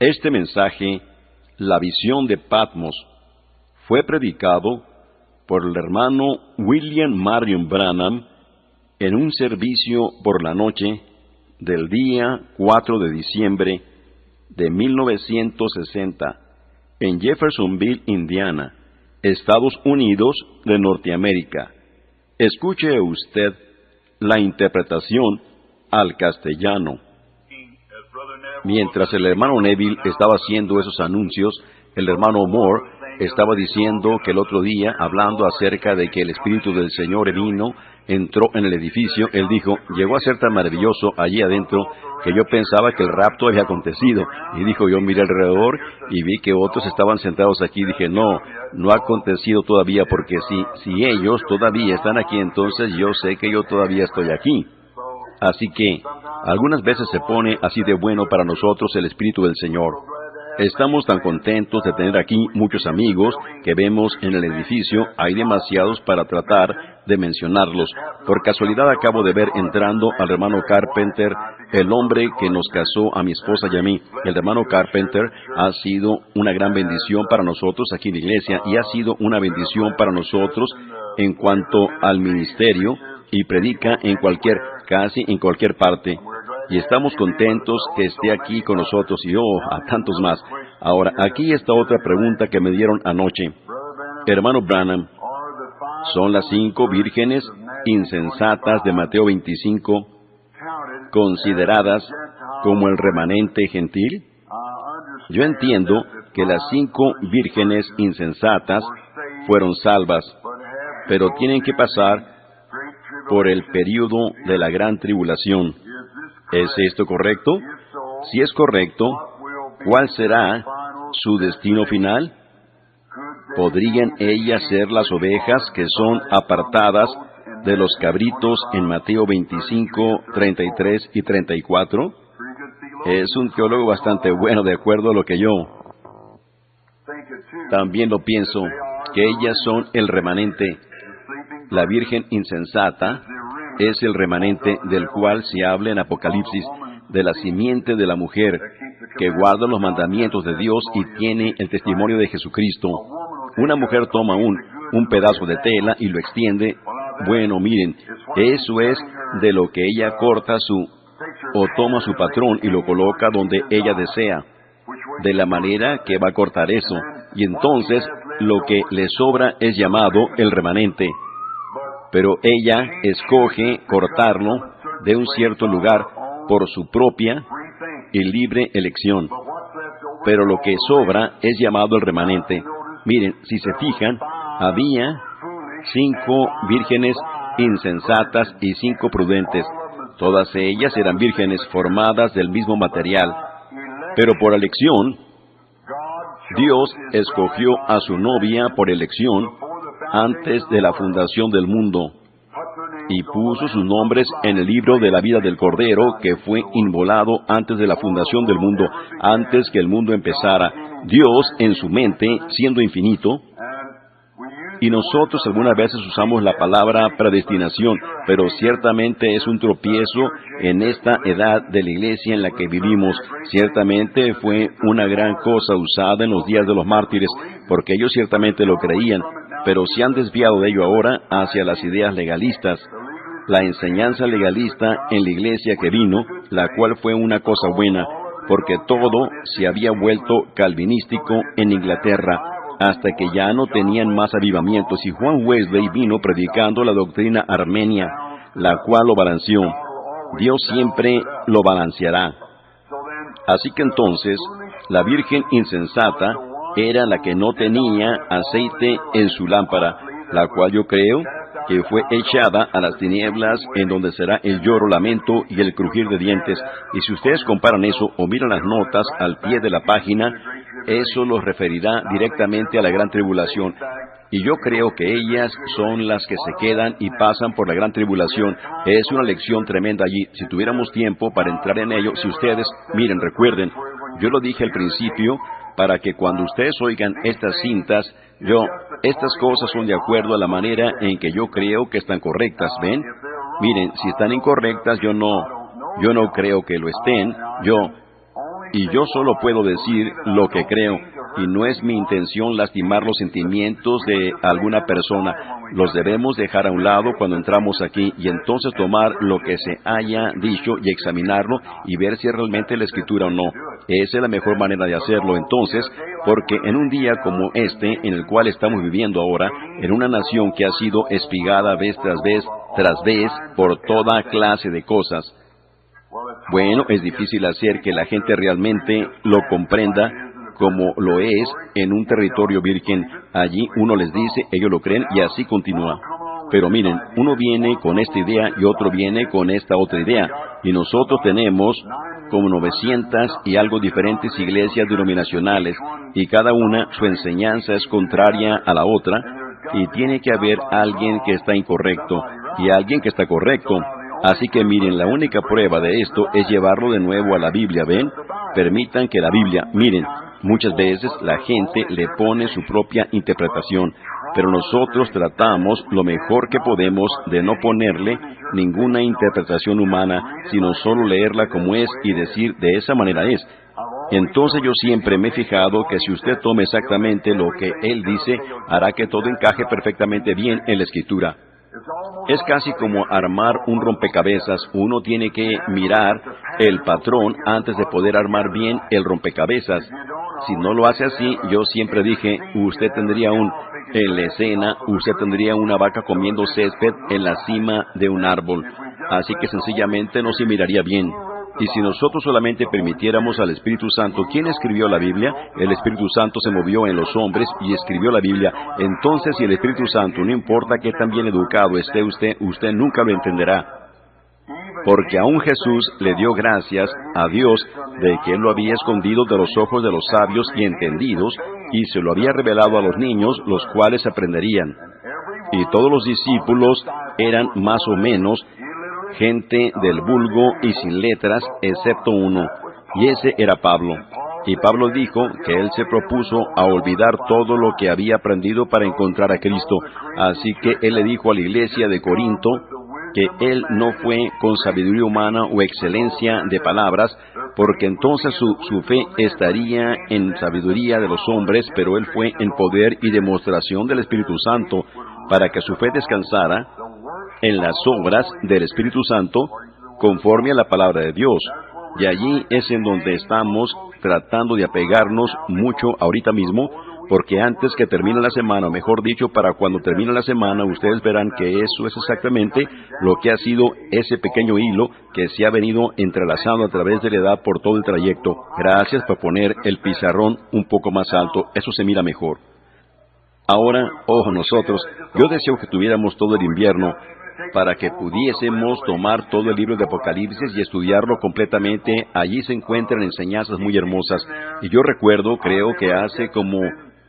Este mensaje, La visión de Patmos, fue predicado por el hermano William Marion Branham en un servicio por la noche del día 4 de diciembre de 1960 en Jeffersonville, Indiana, Estados Unidos de Norteamérica. Escuche usted la interpretación al castellano. Mientras el hermano Neville estaba haciendo esos anuncios, el hermano Moore estaba diciendo que el otro día, hablando acerca de que el Espíritu del Señor vino, entró en el edificio, él dijo, llegó a ser tan maravilloso allí adentro que yo pensaba que el rapto había acontecido. Y dijo, yo miré alrededor y vi que otros estaban sentados aquí. Dije, no ha acontecido todavía, porque si ellos todavía están aquí, entonces yo sé que yo todavía estoy aquí. Así que, algunas veces se pone así de bueno para nosotros el Espíritu del Señor. Estamos tan contentos de tener aquí muchos amigos que vemos en el edificio. Hay demasiados para tratar de mencionarlos. Por casualidad acabo de ver entrando al hermano Carpenter, el hombre que nos casó a mi esposa y a mí. El hermano Carpenter ha sido una gran bendición para nosotros aquí en la iglesia y ha sido una bendición para nosotros en cuanto al ministerio, y predica casi en cualquier parte. Y estamos contentos que esté aquí con nosotros y a tantos más. Ahora, aquí está otra pregunta que me dieron anoche. Hermano Branham, ¿son las 5 vírgenes insensatas de Mateo 25 consideradas como el remanente gentil? Yo entiendo que las 5 vírgenes insensatas fueron salvas, pero tienen que pasar por el período de la gran tribulación. ¿Es esto correcto? Si es correcto, ¿cuál será su destino final? ¿Podrían ellas ser las ovejas que son apartadas de los cabritos en Mateo 25, 33 y 34? Es un teólogo bastante bueno, de acuerdo a lo que yo también lo pienso, que ellas son el remanente. La virgen insensata es el remanente del cual se habla en Apocalipsis, de la simiente de la mujer, que guarda los mandamientos de Dios y tiene el testimonio de Jesucristo. Una mujer toma un pedazo de tela y lo extiende. Bueno, miren, eso es de lo que ella corta o toma su patrón y lo coloca donde ella desea, de la manera que va a cortar eso. Y entonces, lo que le sobra es llamado el remanente. Pero ella escoge cortarlo de un cierto lugar por su propia y libre elección. Pero lo que sobra es llamado el remanente. Miren, si se fijan, había 5 vírgenes insensatas y 5 prudentes. Todas ellas eran vírgenes formadas del mismo material. Pero por elección, Dios escogió a su novia por elección antes de la fundación del mundo, y puso sus nombres en el libro de la vida del Cordero, que fue inmolado antes de la fundación del mundo, antes que el mundo empezara. Dios, en su mente, siendo infinito, y nosotros algunas veces usamos la palabra predestinación, pero ciertamente es un tropiezo en esta edad de la iglesia en la que vivimos. Ciertamente fue una gran cosa usada en los días de los mártires, porque ellos ciertamente lo creían, pero se han desviado de ello ahora hacia las ideas legalistas. La enseñanza legalista en la iglesia que vino, la cual fue una cosa buena, porque todo se había vuelto calvinístico en Inglaterra, hasta que ya no tenían más avivamientos, y Juan Wesley vino predicando la doctrina armenia, la cual lo balanceó. Dios siempre lo balanceará. Así que entonces, la virgen insensata era la que no tenía aceite en su lámpara, la cual yo creo que fue echada a las tinieblas, en donde será el lloro, lamento y el crujir de dientes. Y si ustedes comparan eso o miran las notas al pie de la página, eso los referirá directamente a la gran tribulación. Y yo creo que ellas son las que se quedan y pasan por la gran tribulación. Es una lección tremenda allí. Si tuviéramos tiempo para entrar en ello, si ustedes, miren, recuerden, yo lo dije al principio, para que cuando ustedes oigan estas cintas, estas cosas son de acuerdo a la manera en que yo creo que están correctas, ¿ven? Miren, si están incorrectas, yo no creo que lo estén. Y yo solo puedo decir lo que creo, y no es mi intención lastimar los sentimientos de alguna persona. Los debemos dejar a un lado cuando entramos aquí, y entonces tomar lo que se haya dicho y examinarlo y ver si es realmente la Escritura o no. Esa es la mejor manera de hacerlo entonces, porque en un día como este, en el cual estamos viviendo ahora, en una nación que ha sido espigada vez tras vez por toda clase de cosas, bueno, es difícil hacer que la gente realmente lo comprenda como lo es en un territorio virgen. Allí uno les dice, ellos lo creen y así continúa. Pero miren, uno viene con esta idea y otro viene con esta otra idea. Y nosotros tenemos como 900 y algo diferentes iglesias denominacionales, y cada una su enseñanza es contraria a la otra, y tiene que haber alguien que está incorrecto y alguien que está correcto. Así que miren, la única prueba de esto es llevarlo de nuevo a la Biblia, ¿ven? Permitan que la Biblia, miren, muchas veces la gente le pone su propia interpretación, pero nosotros tratamos lo mejor que podemos de no ponerle ninguna interpretación humana, sino solo leerla como es y decir de esa manera es. Entonces yo siempre me he fijado que si usted toma exactamente lo que él dice, hará que todo encaje perfectamente bien en la Escritura. Es casi como armar un rompecabezas. Uno tiene que mirar el patrón antes de poder armar bien el rompecabezas. Si no lo hace así, yo siempre dije, usted tendría en la escena, usted tendría una vaca comiendo césped en la cima de un árbol. Así que sencillamente no se miraría bien. Y si nosotros solamente permitiéramos al Espíritu Santo, ¿quién escribió la Biblia? El Espíritu Santo se movió en los hombres y escribió la Biblia. Entonces, si el Espíritu Santo, no importa qué tan bien educado esté usted nunca lo entenderá. Porque aún Jesús le dio gracias a Dios de que Él lo había escondido de los ojos de los sabios y entendidos, y se lo había revelado a los niños, los cuales aprenderían. Y todos los discípulos eran más o menos gente del vulgo y sin letras, excepto uno, y ese era Pablo. Y Pablo dijo que él se propuso a olvidar todo lo que había aprendido para encontrar a Cristo. Así que él le dijo a la iglesia de Corinto que él no fue con sabiduría humana o excelencia de palabras, porque entonces su fe estaría en sabiduría de los hombres, pero él fue en poder y demostración del Espíritu Santo, para que su fe descansara en las obras del Espíritu Santo, conforme a la palabra de Dios. Y allí es en donde estamos tratando de apegarnos mucho ahorita mismo, porque antes que termine la semana, o mejor dicho, para cuando termine la semana, ustedes verán que eso es exactamente lo que ha sido ese pequeño hilo que se ha venido entrelazando a través de la edad por todo el trayecto. Gracias por poner el pizarrón un poco más alto, eso se mira mejor. Ahora, nosotros, yo deseo que tuviéramos todo el invierno para que pudiésemos tomar todo el libro de Apocalipsis y estudiarlo completamente. Allí se encuentran enseñanzas muy hermosas. Y yo recuerdo, creo que hace como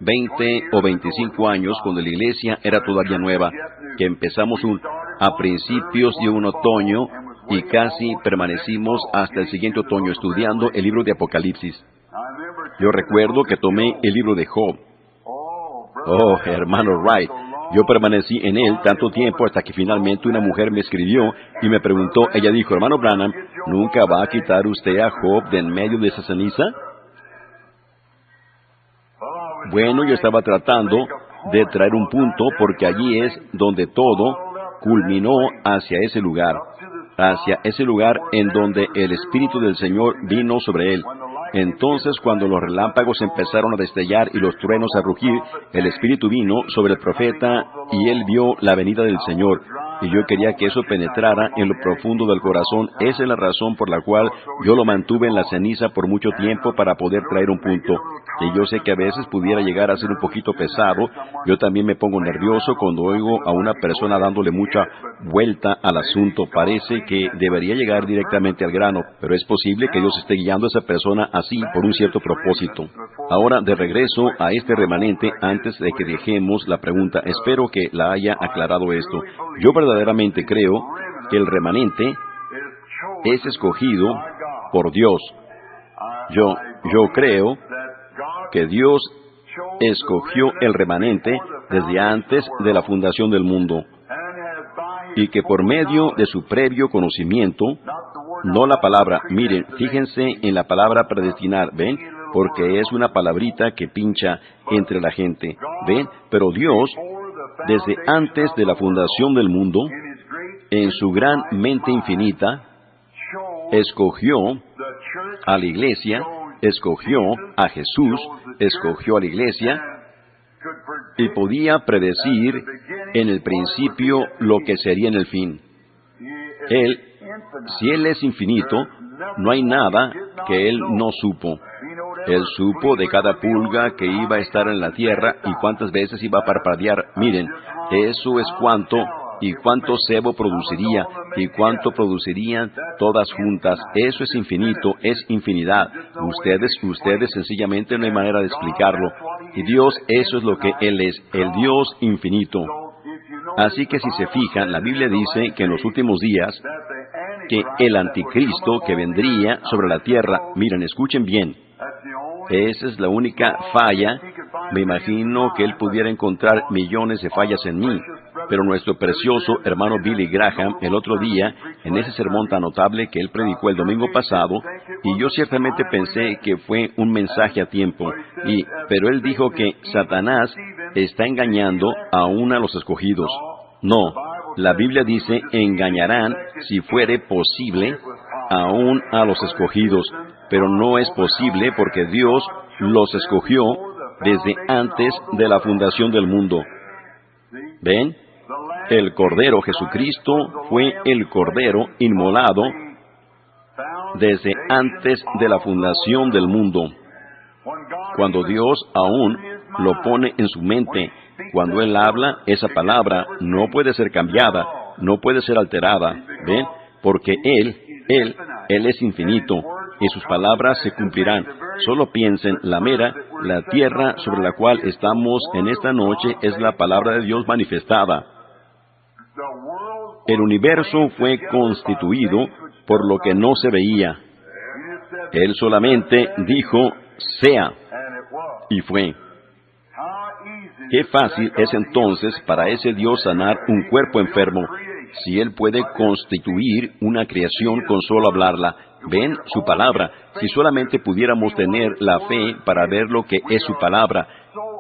20 o 25 años, cuando la iglesia era todavía nueva, que empezamos a principios de un otoño y casi permanecimos hasta el siguiente otoño estudiando el libro de Apocalipsis. Yo recuerdo que tomé el libro de Job. Hermano Wright, yo permanecí en él tanto tiempo hasta que finalmente una mujer me escribió y me preguntó, ella dijo, hermano Branham, ¿nunca va a quitar usted a Job de en medio de esa ceniza? Bueno, yo estaba tratando de traer un punto porque allí es donde todo culminó hacia ese lugar en donde el Espíritu del Señor vino sobre él. Entonces, cuando los relámpagos empezaron a destellar y los truenos a rugir, el Espíritu vino sobre el profeta y él vio la venida del Señor. Y yo quería que eso penetrara en lo profundo del corazón. Esa es la razón por la cual yo lo mantuve en la ceniza por mucho tiempo para poder traer un punto. Y yo sé que a veces pudiera llegar a ser un poquito pesado. Yo también me pongo nervioso cuando oigo a una persona dándole mucha vuelta al asunto. Parece que debería llegar directamente al grano, pero es posible que Dios esté guiando a esa persona así por un cierto propósito. Ahora, de regreso a este remanente, antes de que dejemos la pregunta, espero que la haya aclarado esto. Yo verdaderamente creo que el remanente es escogido por Dios. Yo creo que Dios escogió el remanente desde antes de la fundación del mundo y que por medio de su previo conocimiento, No la palabra, miren, fíjense en la palabra predestinar, ¿ven? Porque es una palabrita que pincha entre la gente, ¿ven? Pero Dios, desde antes de la fundación del mundo, en su gran mente infinita, escogió a la iglesia, escogió a Jesús, escogió a la iglesia, y podía predecir en el principio lo que sería en el fin. Él, si Él es infinito, no hay nada que Él no supo. Él supo de cada pulga que iba a estar en la tierra y cuántas veces iba a parpadear. Miren, eso es cuánto y cuánto sebo produciría y cuánto producirían todas juntas. Eso es infinito, es infinidad. Ustedes sencillamente no hay manera de explicarlo. Y Dios, eso es lo que Él es, el Dios infinito. Así que si se fijan, la Biblia dice que en los últimos días, que el anticristo que vendría sobre la tierra, miren, escuchen bien, esa es la única falla. Me imagino que él pudiera encontrar millones de fallas en mí, pero nuestro precioso hermano Billy Graham, el otro día, en ese sermón tan notable que él predicó el domingo pasado, y yo ciertamente pensé que fue un mensaje a tiempo, pero él dijo que Satanás está engañando aún a los escogidos. No, la Biblia dice, engañarán, si fuere posible, aún a los escogidos, pero no es posible porque Dios los escogió desde antes de la fundación del mundo. ¿Ven? El Cordero Jesucristo fue el Cordero inmolado desde antes de la fundación del mundo. Cuando Dios aún lo pone en su mente, cuando Él habla, esa palabra no puede ser cambiada, no puede ser alterada. ¿Ven? Porque Él es infinito, y sus palabras se cumplirán. Solo piensen, la tierra sobre la cual estamos en esta noche es la palabra de Dios manifestada. El universo fue constituido por lo que no se veía. Él solamente dijo, sea, y fue. Qué fácil es entonces para ese Dios sanar un cuerpo enfermo, si Él puede constituir una creación con solo hablarla. ¿Ven? Su palabra. Si solamente pudiéramos tener la fe para ver lo que es su palabra.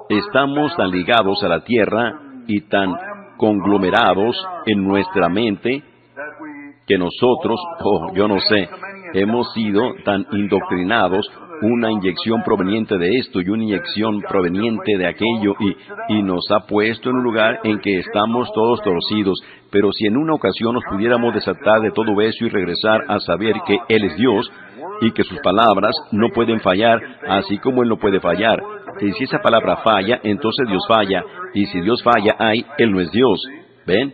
Estamos tan ligados a la tierra y tan conglomerados en nuestra mente que nosotros, yo no sé, hemos sido tan indoctrinados, una inyección proveniente de esto y una inyección proveniente de aquello, y nos ha puesto en un lugar en que estamos todos torcidos. Pero si en una ocasión nos pudiéramos desatar de todo eso y regresar a saber que Él es Dios y que sus palabras no pueden fallar, así como Él no puede fallar. Y si esa palabra falla, entonces Dios falla. Y si Dios falla, Él no es Dios. ¿Ven?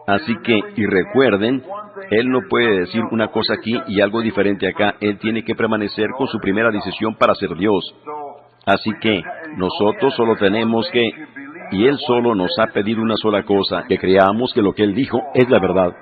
Así que, y recuerden, Él no puede decir una cosa aquí y algo diferente acá. Él tiene que permanecer con su primera decisión para ser Dios. Así que, nosotros solo tenemos que, y Él solo nos ha pedido una sola cosa, que creamos que lo que Él dijo es la verdad.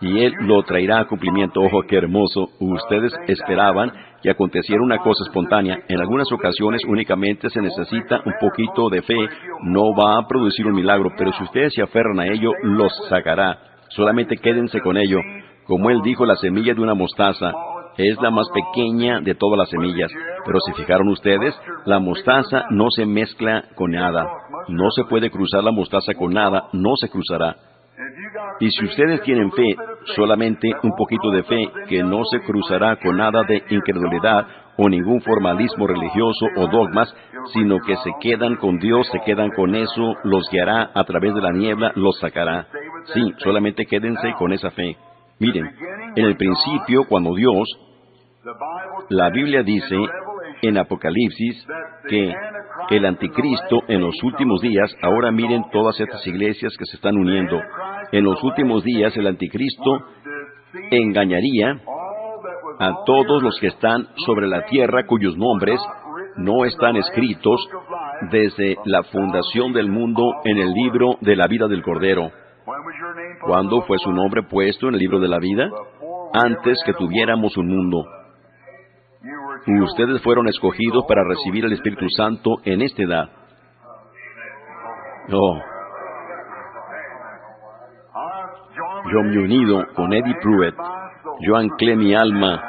Y Él lo traerá a cumplimiento. ¡Ojo, qué hermoso! Ustedes esperaban que aconteciera una cosa espontánea. En algunas ocasiones únicamente se necesita un poquito de fe. No va a producir un milagro, pero si ustedes se aferran a ello, los sacará. Solamente quédense con ello. Como Él dijo, la semilla de una mostaza es la más pequeña de todas las semillas. Pero si fijaron ustedes, la mostaza no se mezcla con nada. No se puede cruzar la mostaza con nada, no se cruzará. Y si ustedes tienen fe, solamente un poquito de fe, que no se cruzará con nada de incredulidad o ningún formalismo religioso o dogmas, sino que se quedan con Dios, se quedan con eso, los guiará a través de la niebla, los sacará. Sí, solamente quédense con esa fe. Miren, en el principio, cuando Dios, la Biblia dice en Apocalipsis que el anticristo en los últimos días, ahora miren todas estas iglesias que se están uniendo, en los últimos días el anticristo engañaría a todos los que están sobre la tierra cuyos nombres no están escritos desde la fundación del mundo en el libro de la vida del Cordero. ¿Cuándo fue su nombre puesto en el libro de la vida? Antes que tuviéramos un mundo. Ustedes fueron escogidos para recibir el Espíritu Santo en esta edad. Yo me he unido con Eddie Pruitt Yo anclé mi alma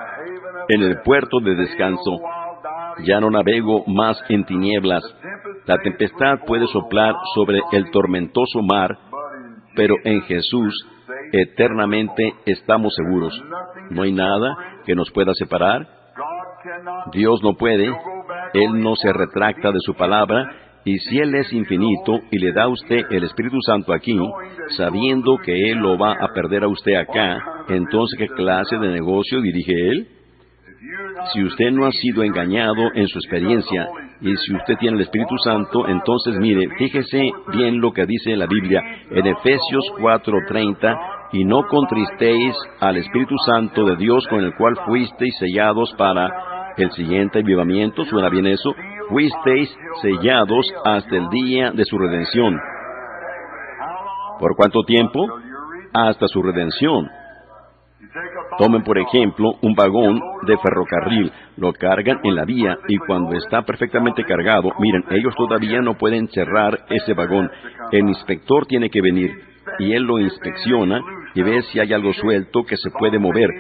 en el puerto de descanso. Ya no navego más en tinieblas. La tempestad puede soplar sobre el tormentoso mar, pero en Jesús eternamente estamos seguros. No hay nada que nos pueda separar. Dios no puede. Él no se retracta de su palabra. Y si Él es infinito y le da a usted el Espíritu Santo aquí, sabiendo que Él lo va a perder a usted acá, entonces ¿qué clase de negocio dirige Él? Si usted no ha sido engañado en su experiencia, y si usted tiene el Espíritu Santo, entonces mire, fíjese bien lo que dice la Biblia en Efesios 4:30, y no contristéis al Espíritu Santo de Dios con el cual fuisteis sellados para el siguiente avivamiento. ¿Suena bien eso? Fuisteis sellados hasta el día de su redención. ¿Por cuánto tiempo? Hasta su redención. Tomen, por ejemplo, un vagón de ferrocarril, lo cargan en la vía y cuando está perfectamente cargado, miren, ellos todavía no pueden cerrar ese vagón. El inspector tiene que venir y él lo inspecciona y ve si hay algo suelto que se puede mover.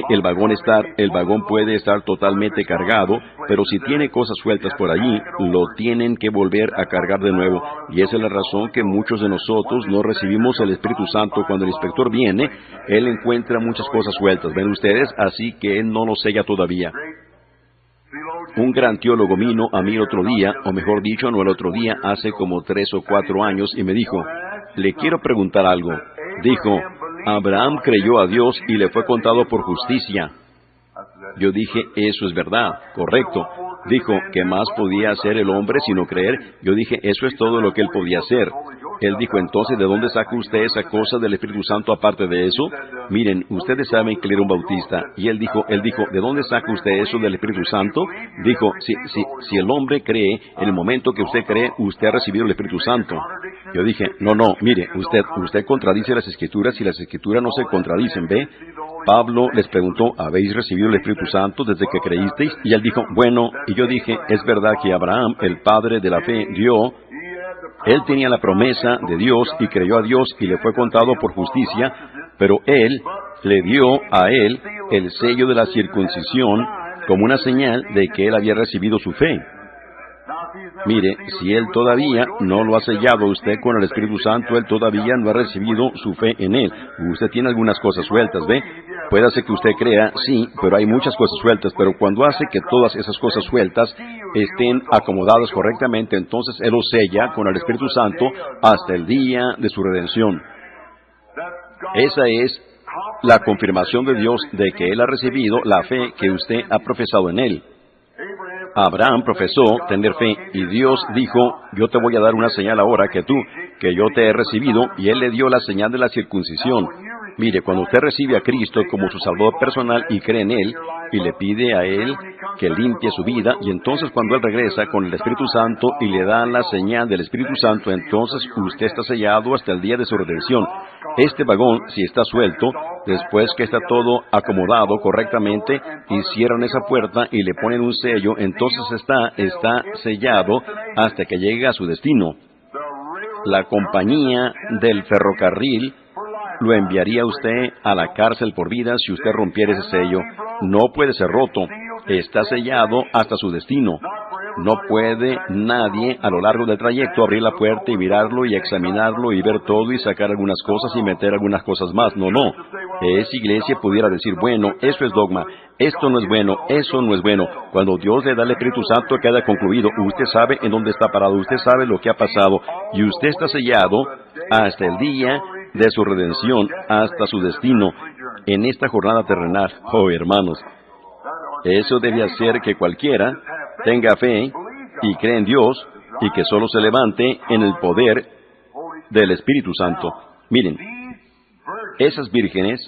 El vagón puede estar totalmente cargado, pero si tiene cosas sueltas por allí, lo tienen que volver a cargar de nuevo. Y esa es la razón que muchos de nosotros no recibimos el Espíritu Santo. Cuando el inspector viene, él encuentra muchas cosas sueltas. ¿Ven ustedes? Así que él no lo sella todavía. Un gran teólogo vino a mí el otro día, o mejor dicho, no el otro día, hace como 3 o 4 años, y me dijo, le quiero preguntar algo. Dijo, Abraham creyó a Dios y le fue contado por justicia. Yo dije, eso es verdad, correcto. Dijo, ¿qué más podía hacer el hombre sino creer? Yo dije, eso es todo lo que él podía hacer. Él dijo, entonces, ¿de dónde saca usted esa cosa del Espíritu Santo aparte de eso? Miren, ustedes saben que él era un bautista. Y él dijo, ¿de dónde saca usted eso del Espíritu Santo? Dijo, si el hombre cree, en el momento que usted cree, usted ha recibido el Espíritu Santo. Yo dije, no, mire, usted contradice las Escrituras y las Escrituras no se contradicen, ¿ve? Pablo les preguntó, ¿habéis recibido el Espíritu Santo desde que creísteis? Y él dijo, bueno, y yo dije, es verdad que Abraham, el padre de la fe, él tenía la promesa de Dios y creyó a Dios y le fue contado por justicia, pero él le dio a él el sello de la circuncisión como una señal de que él había recibido su fe. Mire, si él todavía no lo ha sellado a usted con el Espíritu Santo, él todavía no ha recibido su fe en él. Usted tiene algunas cosas sueltas, ¿ve? Puede ser que usted crea, sí, pero hay muchas cosas sueltas, pero cuando hace que todas esas cosas sueltas estén acomodadas correctamente, entonces él lo sella con el Espíritu Santo hasta el día de su redención. Esa es la confirmación de Dios de que él ha recibido la fe que usted ha profesado en él. Abraham profesó tener fe y Dios dijo, yo te voy a dar una señal ahora que yo te he recibido, y él le dio la señal de la circuncisión. Mire, cuando usted recibe a Cristo como su Salvador personal y cree en Él, y le pide a Él que limpie su vida, y entonces cuando Él regresa con el Espíritu Santo y le da la señal del Espíritu Santo, entonces usted está sellado hasta el día de su redención. Este vagón, si está suelto, después que está todo acomodado correctamente, y cierran esa puerta y le ponen un sello, entonces está sellado hasta que llegue a su destino. La compañía del ferrocarril lo enviaría a usted a la cárcel por vida si usted rompiera ese sello. No puede ser roto. Está sellado hasta su destino. No puede nadie a lo largo del trayecto abrir la puerta y mirarlo y examinarlo y ver todo y sacar algunas cosas y meter algunas cosas más. No. Esa iglesia pudiera decir, bueno, eso es dogma, esto no es bueno, eso no es bueno. Cuando Dios le da el Espíritu Santo queda concluido. Usted sabe en dónde está parado, usted sabe lo que ha pasado y usted está sellado hasta el día de su redención, hasta su destino, en esta jornada terrenal. Oh, hermanos, eso debe hacer que cualquiera tenga fe y cree en Dios y que solo se levante en el poder del Espíritu Santo. Miren, esas vírgenes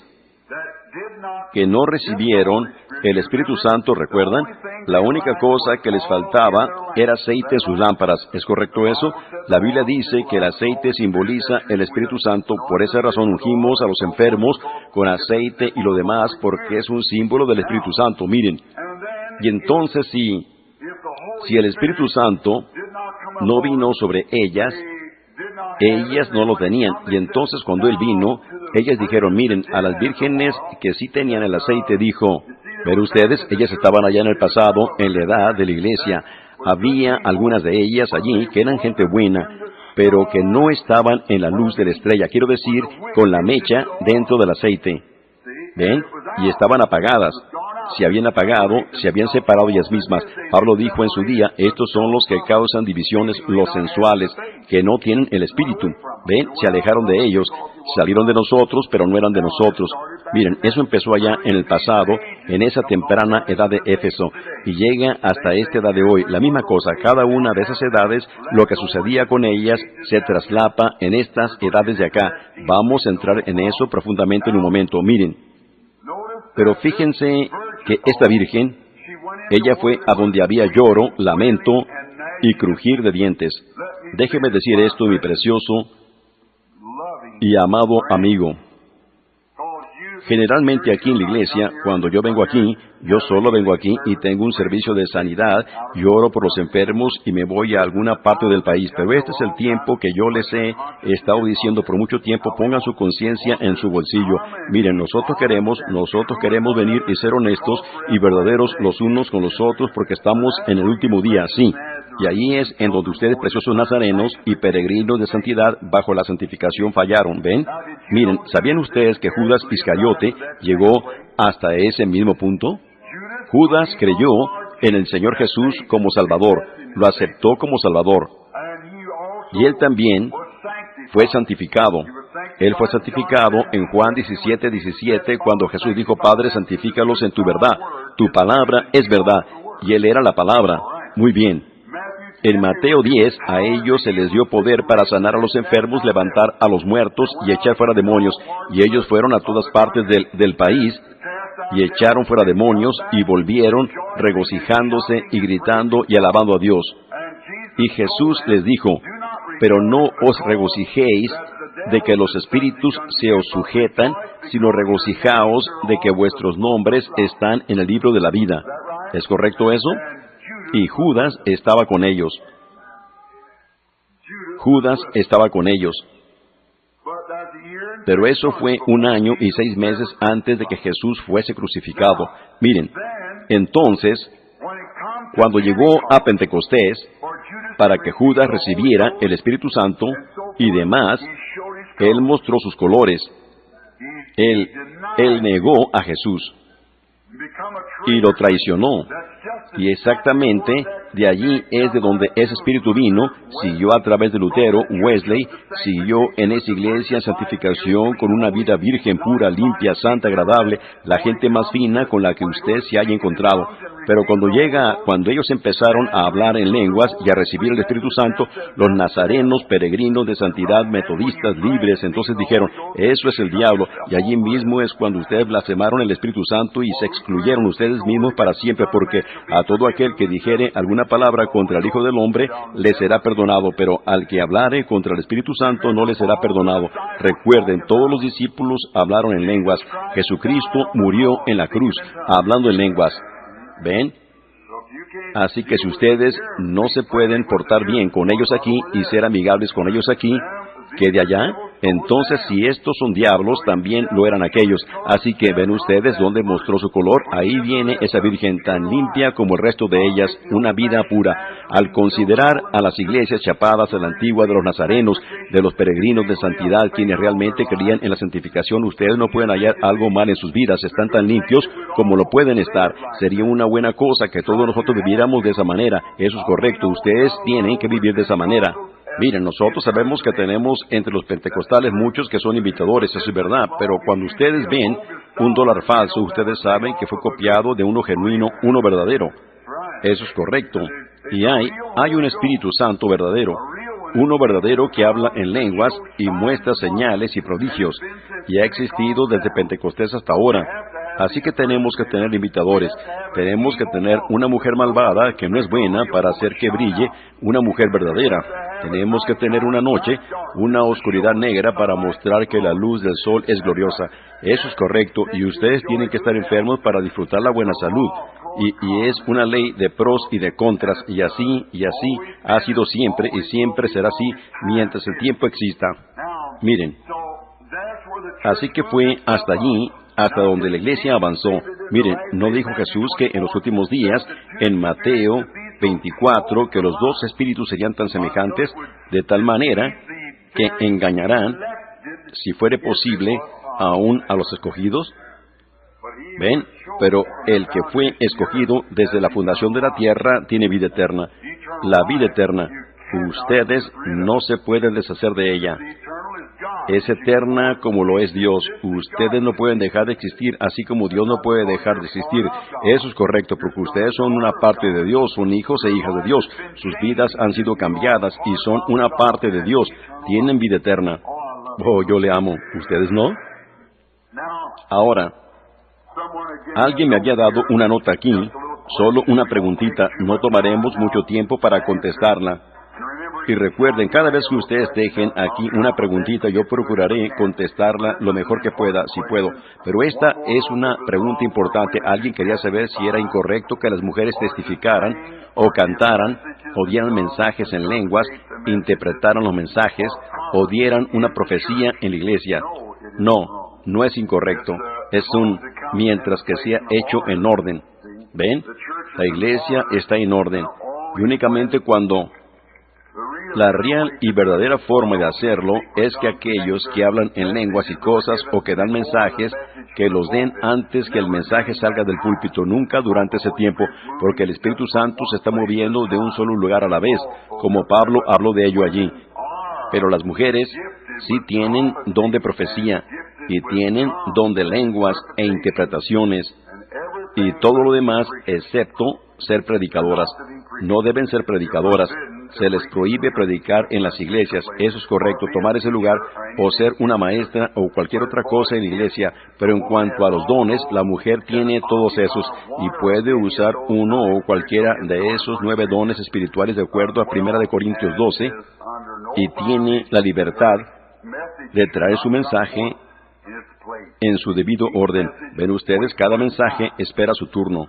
que no recibieron el Espíritu Santo, ¿recuerdan? La única cosa que les faltaba era aceite en sus lámparas. ¿Es correcto eso? La Biblia dice que el aceite simboliza el Espíritu Santo. Por esa razón ungimos a los enfermos con aceite y lo demás, porque es un símbolo del Espíritu Santo. Miren, y entonces si el Espíritu Santo no vino sobre ellas, Ellas no lo tenían, y entonces cuando Él vino, ellas dijeron, miren, a las vírgenes que sí tenían el aceite, dijo, pero ustedes, ellas estaban allá en el pasado, en la edad de la iglesia. Había algunas de ellas allí que eran gente buena, pero que no estaban en la luz de la estrella, quiero decir, con la mecha dentro del aceite. ¿Ven? Y estaban apagadas. Se habían apagado, se habían separado ellas mismas. Pablo dijo en su día, estos son los que causan divisiones, los sensuales, que no tienen el Espíritu. ¿Ven? Se alejaron de ellos, salieron de nosotros, pero no eran de nosotros. Miren, eso empezó allá en el pasado, en esa temprana edad de Éfeso, y llega hasta esta edad de hoy. La misma cosa, cada una de esas edades, lo que sucedía con ellas, se traslapa en estas edades de acá. Vamos a entrar en eso profundamente en un momento. Miren, pero fíjense que esta virgen, ella fue a donde había lloro, lamento y crujir de dientes. Déjeme decir esto, mi precioso y amado amigo. Generalmente aquí en la iglesia, cuando yo vengo aquí, yo solo vengo aquí y tengo un servicio de sanidad, yo oro por los enfermos y me voy a alguna parte del país. Pero este es el tiempo que yo les he estado diciendo por mucho tiempo, pongan su conciencia en su bolsillo. Miren, nosotros queremos venir y ser honestos y verdaderos los unos con los otros porque estamos en el último día, sí. Y ahí es en donde ustedes, preciosos nazarenos y peregrinos de santidad, bajo la santificación fallaron, ¿ven? Miren, ¿sabían ustedes que Judas Iscariote llegó hasta ese mismo punto? Judas creyó en el Señor Jesús como Salvador, lo aceptó como Salvador. Y él también fue santificado. Él fue santificado en Juan 17:17, cuando Jesús dijo, Padre, santifícalos en tu verdad. Tu palabra es verdad. Y él era la palabra. Muy bien. En Mateo 10, a ellos se les dio poder para sanar a los enfermos, levantar a los muertos y echar fuera demonios. Y ellos fueron a todas partes del país y echaron fuera demonios y volvieron regocijándose y gritando y alabando a Dios. Y Jesús les dijo, pero no os regocijéis de que los espíritus se os sujetan, sino regocijaos de que vuestros nombres están en el libro de la vida. ¿Es correcto eso? Y Judas estaba con ellos. Judas estaba con ellos. Pero eso fue 1 año y 6 meses antes de que Jesús fuese crucificado. Miren, entonces, cuando llegó a Pentecostés, para que Judas recibiera el Espíritu Santo y demás, él mostró sus colores. Él negó a Jesús y lo traicionó. Y exactamente de allí es de donde ese espíritu vino, siguió a través de Lutero, Wesley, siguió en esa iglesia en santificación con una vida virgen, pura, limpia, santa, agradable, la gente más fina con la que usted se haya encontrado. Pero cuando ellos empezaron a hablar en lenguas y a recibir el Espíritu Santo, los nazarenos, peregrinos de santidad, metodistas, libres, entonces dijeron, eso es el diablo, y allí mismo es cuando ustedes blasfemaron el Espíritu Santo y se excluyeron ustedes mismos para siempre, porque a todo aquel que dijere alguna palabra contra el Hijo del Hombre, le será perdonado, pero al que hablare contra el Espíritu Santo no le será perdonado. Recuerden, todos los discípulos hablaron en lenguas. Jesucristo murió en la cruz, hablando en lenguas. ¿Ven? Así que si ustedes no se pueden portar bien con ellos aquí y ser amigables con ellos aquí, que de allá, entonces si estos son diablos, también lo eran aquellos. Así que ven ustedes dónde mostró su color. Ahí viene esa virgen tan limpia como el resto de ellas, una vida pura. Al considerar a las iglesias chapadas a la antigua de los nazarenos, de los peregrinos de santidad, quienes realmente creían en la santificación, ustedes no pueden hallar algo mal en sus vidas. Están tan limpios como lo pueden estar. Sería una buena cosa que todos nosotros viviéramos de esa manera. Eso es correcto. Ustedes tienen que vivir de esa manera. Miren, nosotros sabemos que tenemos entre los pentecostales muchos que son imitadores, eso es verdad, pero cuando ustedes ven $1 falso, ustedes saben que fue copiado de uno genuino, uno verdadero. Eso es correcto. Y hay un Espíritu Santo verdadero, uno verdadero que habla en lenguas y muestra señales y prodigios, y ha existido desde Pentecostés hasta ahora. Así que tenemos que tener imitadores. Tenemos que tener una mujer malvada que no es buena para hacer que brille una mujer verdadera. Tenemos que tener una noche, una oscuridad negra para mostrar que la luz del sol es gloriosa. Eso es correcto, y ustedes tienen que estar enfermos para disfrutar la buena salud. y es una ley de pros y de contras, y así ha sido siempre, y siempre será así mientras el tiempo exista. Miren, así que fue hasta allí, hasta donde la iglesia avanzó. Miren, ¿no dijo Jesús que en los últimos días, en Mateo 24, que los dos espíritus serían tan semejantes, de tal manera que engañarán, si fuere posible, aún a los escogidos? ¿Ven? Pero el que fue escogido desde la fundación de la tierra tiene vida eterna. La vida eterna, ustedes no se pueden deshacer de ella. Es eterna como lo es Dios. Ustedes no pueden dejar de existir, así como Dios no puede dejar de existir. Eso es correcto, porque ustedes son una parte de Dios, son hijos e hijas de Dios. Sus vidas han sido cambiadas y son una parte de Dios. Tienen vida eterna. Oh, yo le amo. ¿Ustedes no? Ahora, alguien me había dado una nota aquí, solo una preguntita. No tomaremos mucho tiempo para contestarla. Y recuerden, cada vez que ustedes dejen aquí una preguntita, yo procuraré contestarla lo mejor que pueda, si puedo. Pero esta es una pregunta importante. Alguien quería saber si era incorrecto que las mujeres testificaran, o cantaran, o dieran mensajes en lenguas, interpretaran los mensajes, o dieran una profecía en la iglesia. No, no es incorrecto. Es mientras que sea hecho en orden. ¿Ven? La iglesia está en orden. Y únicamente cuando la real y verdadera forma de hacerlo es que aquellos que hablan en lenguas y cosas o que dan mensajes, que los den antes que el mensaje salga del púlpito, nunca durante ese tiempo, porque el Espíritu Santo se está moviendo de un solo lugar a la vez, como Pablo habló de ello allí. Pero las mujeres sí tienen don de profecía, y tienen don de lenguas e interpretaciones, y todo lo demás excepto ser predicadoras. No deben ser predicadoras. Se les prohíbe predicar en las iglesias. Eso es correcto, tomar ese lugar o ser una maestra o cualquier otra cosa en la iglesia. Pero en cuanto a los dones, la mujer tiene todos esos y puede usar uno o cualquiera de esos 9 dones espirituales de acuerdo a 1 Corintios 12, y tiene la libertad de traer su mensaje en su debido orden. Ven ustedes, cada mensaje espera su turno.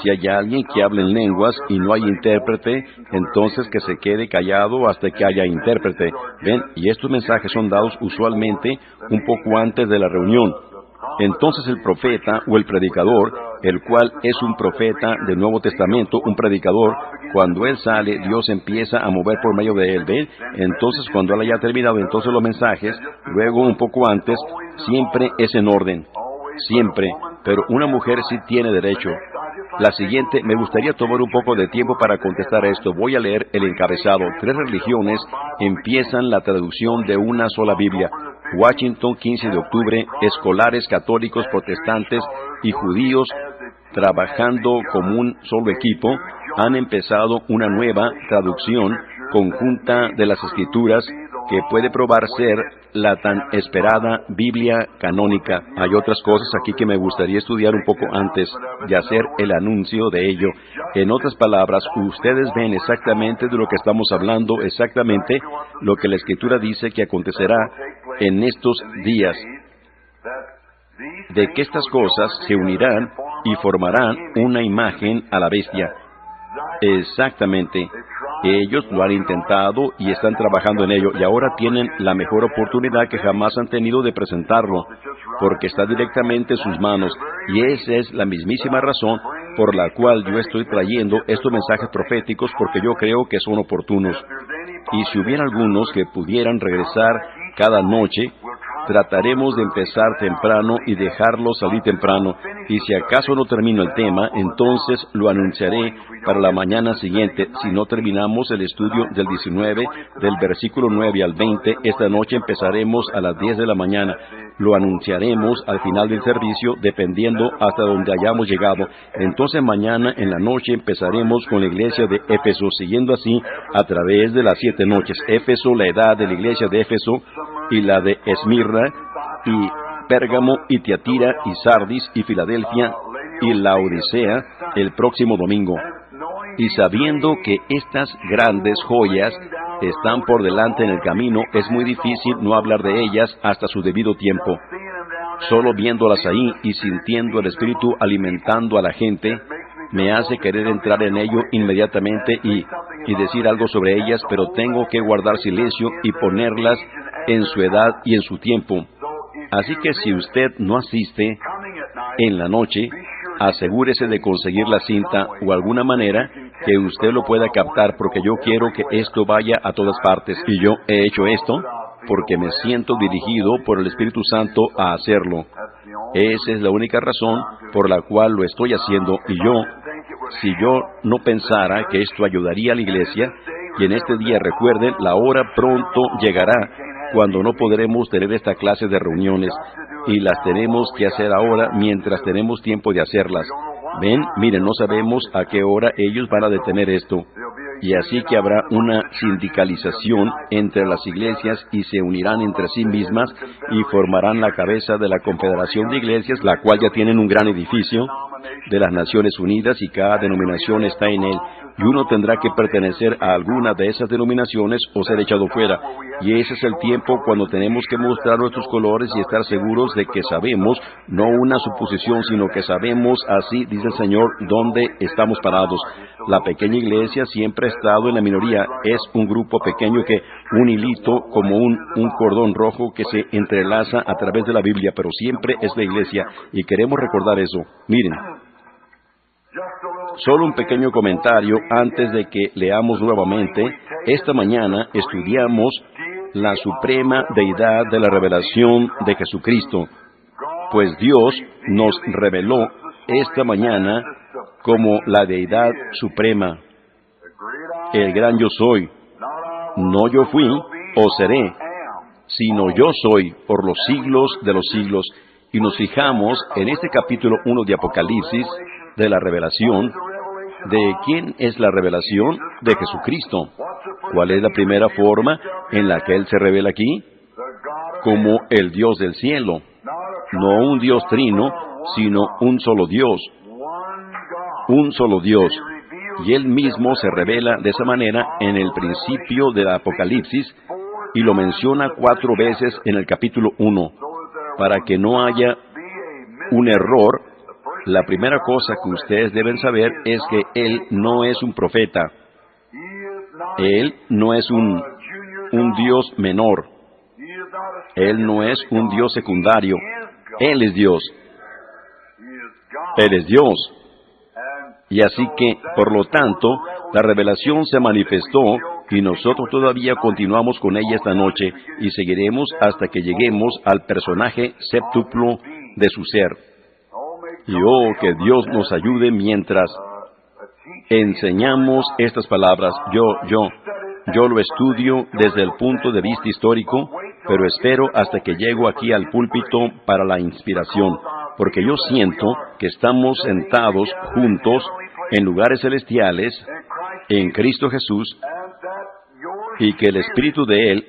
Si hay alguien que hable en lenguas y no hay intérprete, entonces que se quede callado hasta que haya intérprete. Ven, y estos mensajes son dados usualmente un poco antes de la reunión. Entonces el profeta o el predicador, el cual es un profeta del Nuevo Testamento, un predicador, cuando él sale, Dios empieza a mover por medio de él. ¿Ven? Entonces cuando él haya terminado entonces los mensajes, luego un poco antes, siempre es en orden. Siempre. Pero una mujer sí tiene derecho. La siguiente, me gustaría tomar un poco de tiempo para contestar esto. Voy a leer el encabezado. 3 religiones empiezan la traducción de una sola Biblia. Washington, 15 de octubre, escolares católicos, protestantes y judíos, trabajando como un solo equipo, han empezado una nueva traducción conjunta de las Escrituras que puede probar ser la tan esperada Biblia canónica. Hay otras cosas aquí que me gustaría estudiar un poco antes de hacer el anuncio de ello. En otras palabras, ustedes ven exactamente de lo que estamos hablando, exactamente lo que la Escritura dice que acontecerá en estos días, de que estas cosas se unirán y formarán una imagen a la bestia. Exactamente. Ellos lo han intentado y están trabajando en ello, y ahora tienen la mejor oportunidad que jamás han tenido de presentarlo, porque está directamente en sus manos, y esa es la mismísima razón por la cual yo estoy trayendo estos mensajes proféticos, porque yo creo que son oportunos. Y si hubiera algunos que pudieran regresar cada noche, trataremos de empezar temprano y dejarlo salir temprano, y si acaso no termino el tema, entonces lo anunciaré para la mañana siguiente. Si no terminamos el estudio del 19, del versículo 9 al 20, esta noche empezaremos a las 10 de la mañana. Lo anunciaremos al final del servicio, dependiendo hasta donde hayamos llegado. Entonces mañana en la noche empezaremos con la iglesia de Éfeso, siguiendo así a través de las 7 noches. Éfeso, la edad de la iglesia de Éfeso, y la de Esmirna, y Pérgamo, y Tiatira, y Sardis, y Filadelfia, y la Odisea, el próximo domingo. Y sabiendo que estas grandes joyas están por delante en el camino, es muy difícil no hablar de ellas hasta su debido tiempo. Solo viéndolas ahí y sintiendo el Espíritu alimentando a la gente, me hace querer entrar en ello inmediatamente y decir algo sobre ellas, pero tengo que guardar silencio y ponerlas en su edad y en su tiempo. Así que si usted no asiste en la noche, asegúrese de conseguir la cinta o alguna manera que usted lo pueda captar, porque yo quiero que esto vaya a todas partes. Y yo he hecho esto porque me siento dirigido por el Espíritu Santo a hacerlo. Esa es la única razón por la cual lo estoy haciendo. Y si yo no pensara que esto ayudaría a la iglesia, y en este día recuerden, la hora pronto llegará cuando no podremos tener esta clase de reuniones, y las tenemos que hacer ahora mientras tenemos tiempo de hacerlas. Ven, miren, no sabemos a qué hora ellos van a detener esto. Y así que habrá una sindicalización entre las iglesias y se unirán entre sí mismas y formarán la cabeza de la Confederación de Iglesias, la cual ya tienen un gran edificio de las Naciones Unidas y cada denominación está en él. Y uno tendrá que pertenecer a alguna de esas denominaciones o ser echado fuera. Y ese es el tiempo cuando tenemos que mostrar nuestros colores y estar seguros de que sabemos, no una suposición, sino que sabemos, así dice el Señor, dónde estamos parados. La pequeña iglesia siempre ha estado en la minoría. Es un grupo pequeño que, un hilito, como un cordón rojo que se entrelaza a través de la Biblia, pero siempre es la iglesia. Y queremos recordar eso. Miren. Solo un pequeño comentario antes de que leamos nuevamente. Esta mañana estudiamos la suprema deidad de la revelación de Jesucristo, pues Dios nos reveló esta mañana como la deidad suprema, el gran yo soy. No yo fui o seré, sino yo soy por los siglos de los siglos. Y nos fijamos en este capítulo 1 de Apocalipsis, de la revelación. ¿De quién es la revelación? De Jesucristo. ¿Cuál es la primera forma en la que Él se revela aquí? Como el Dios del cielo. No un Dios trino, sino un solo Dios. Un solo Dios. Y Él mismo se revela de esa manera en el principio del Apocalipsis y lo menciona 4 veces en el capítulo 1. Para que no haya un error, la primera cosa que ustedes deben saber es que Él no es un profeta. Él no es un Dios menor. Él no es un Dios secundario. Él es Dios. Él es Dios. Y así que, por lo tanto, la revelación se manifestó y nosotros todavía continuamos con ella esta noche y seguiremos hasta que lleguemos al personaje séptuplo de su ser. Y que Dios nos ayude mientras enseñamos estas palabras. Yo lo estudio desde el punto de vista histórico, pero espero hasta que llego aquí al púlpito para la inspiración, porque yo siento que estamos sentados juntos en lugares celestiales, en Cristo Jesús, y que el Espíritu de Él,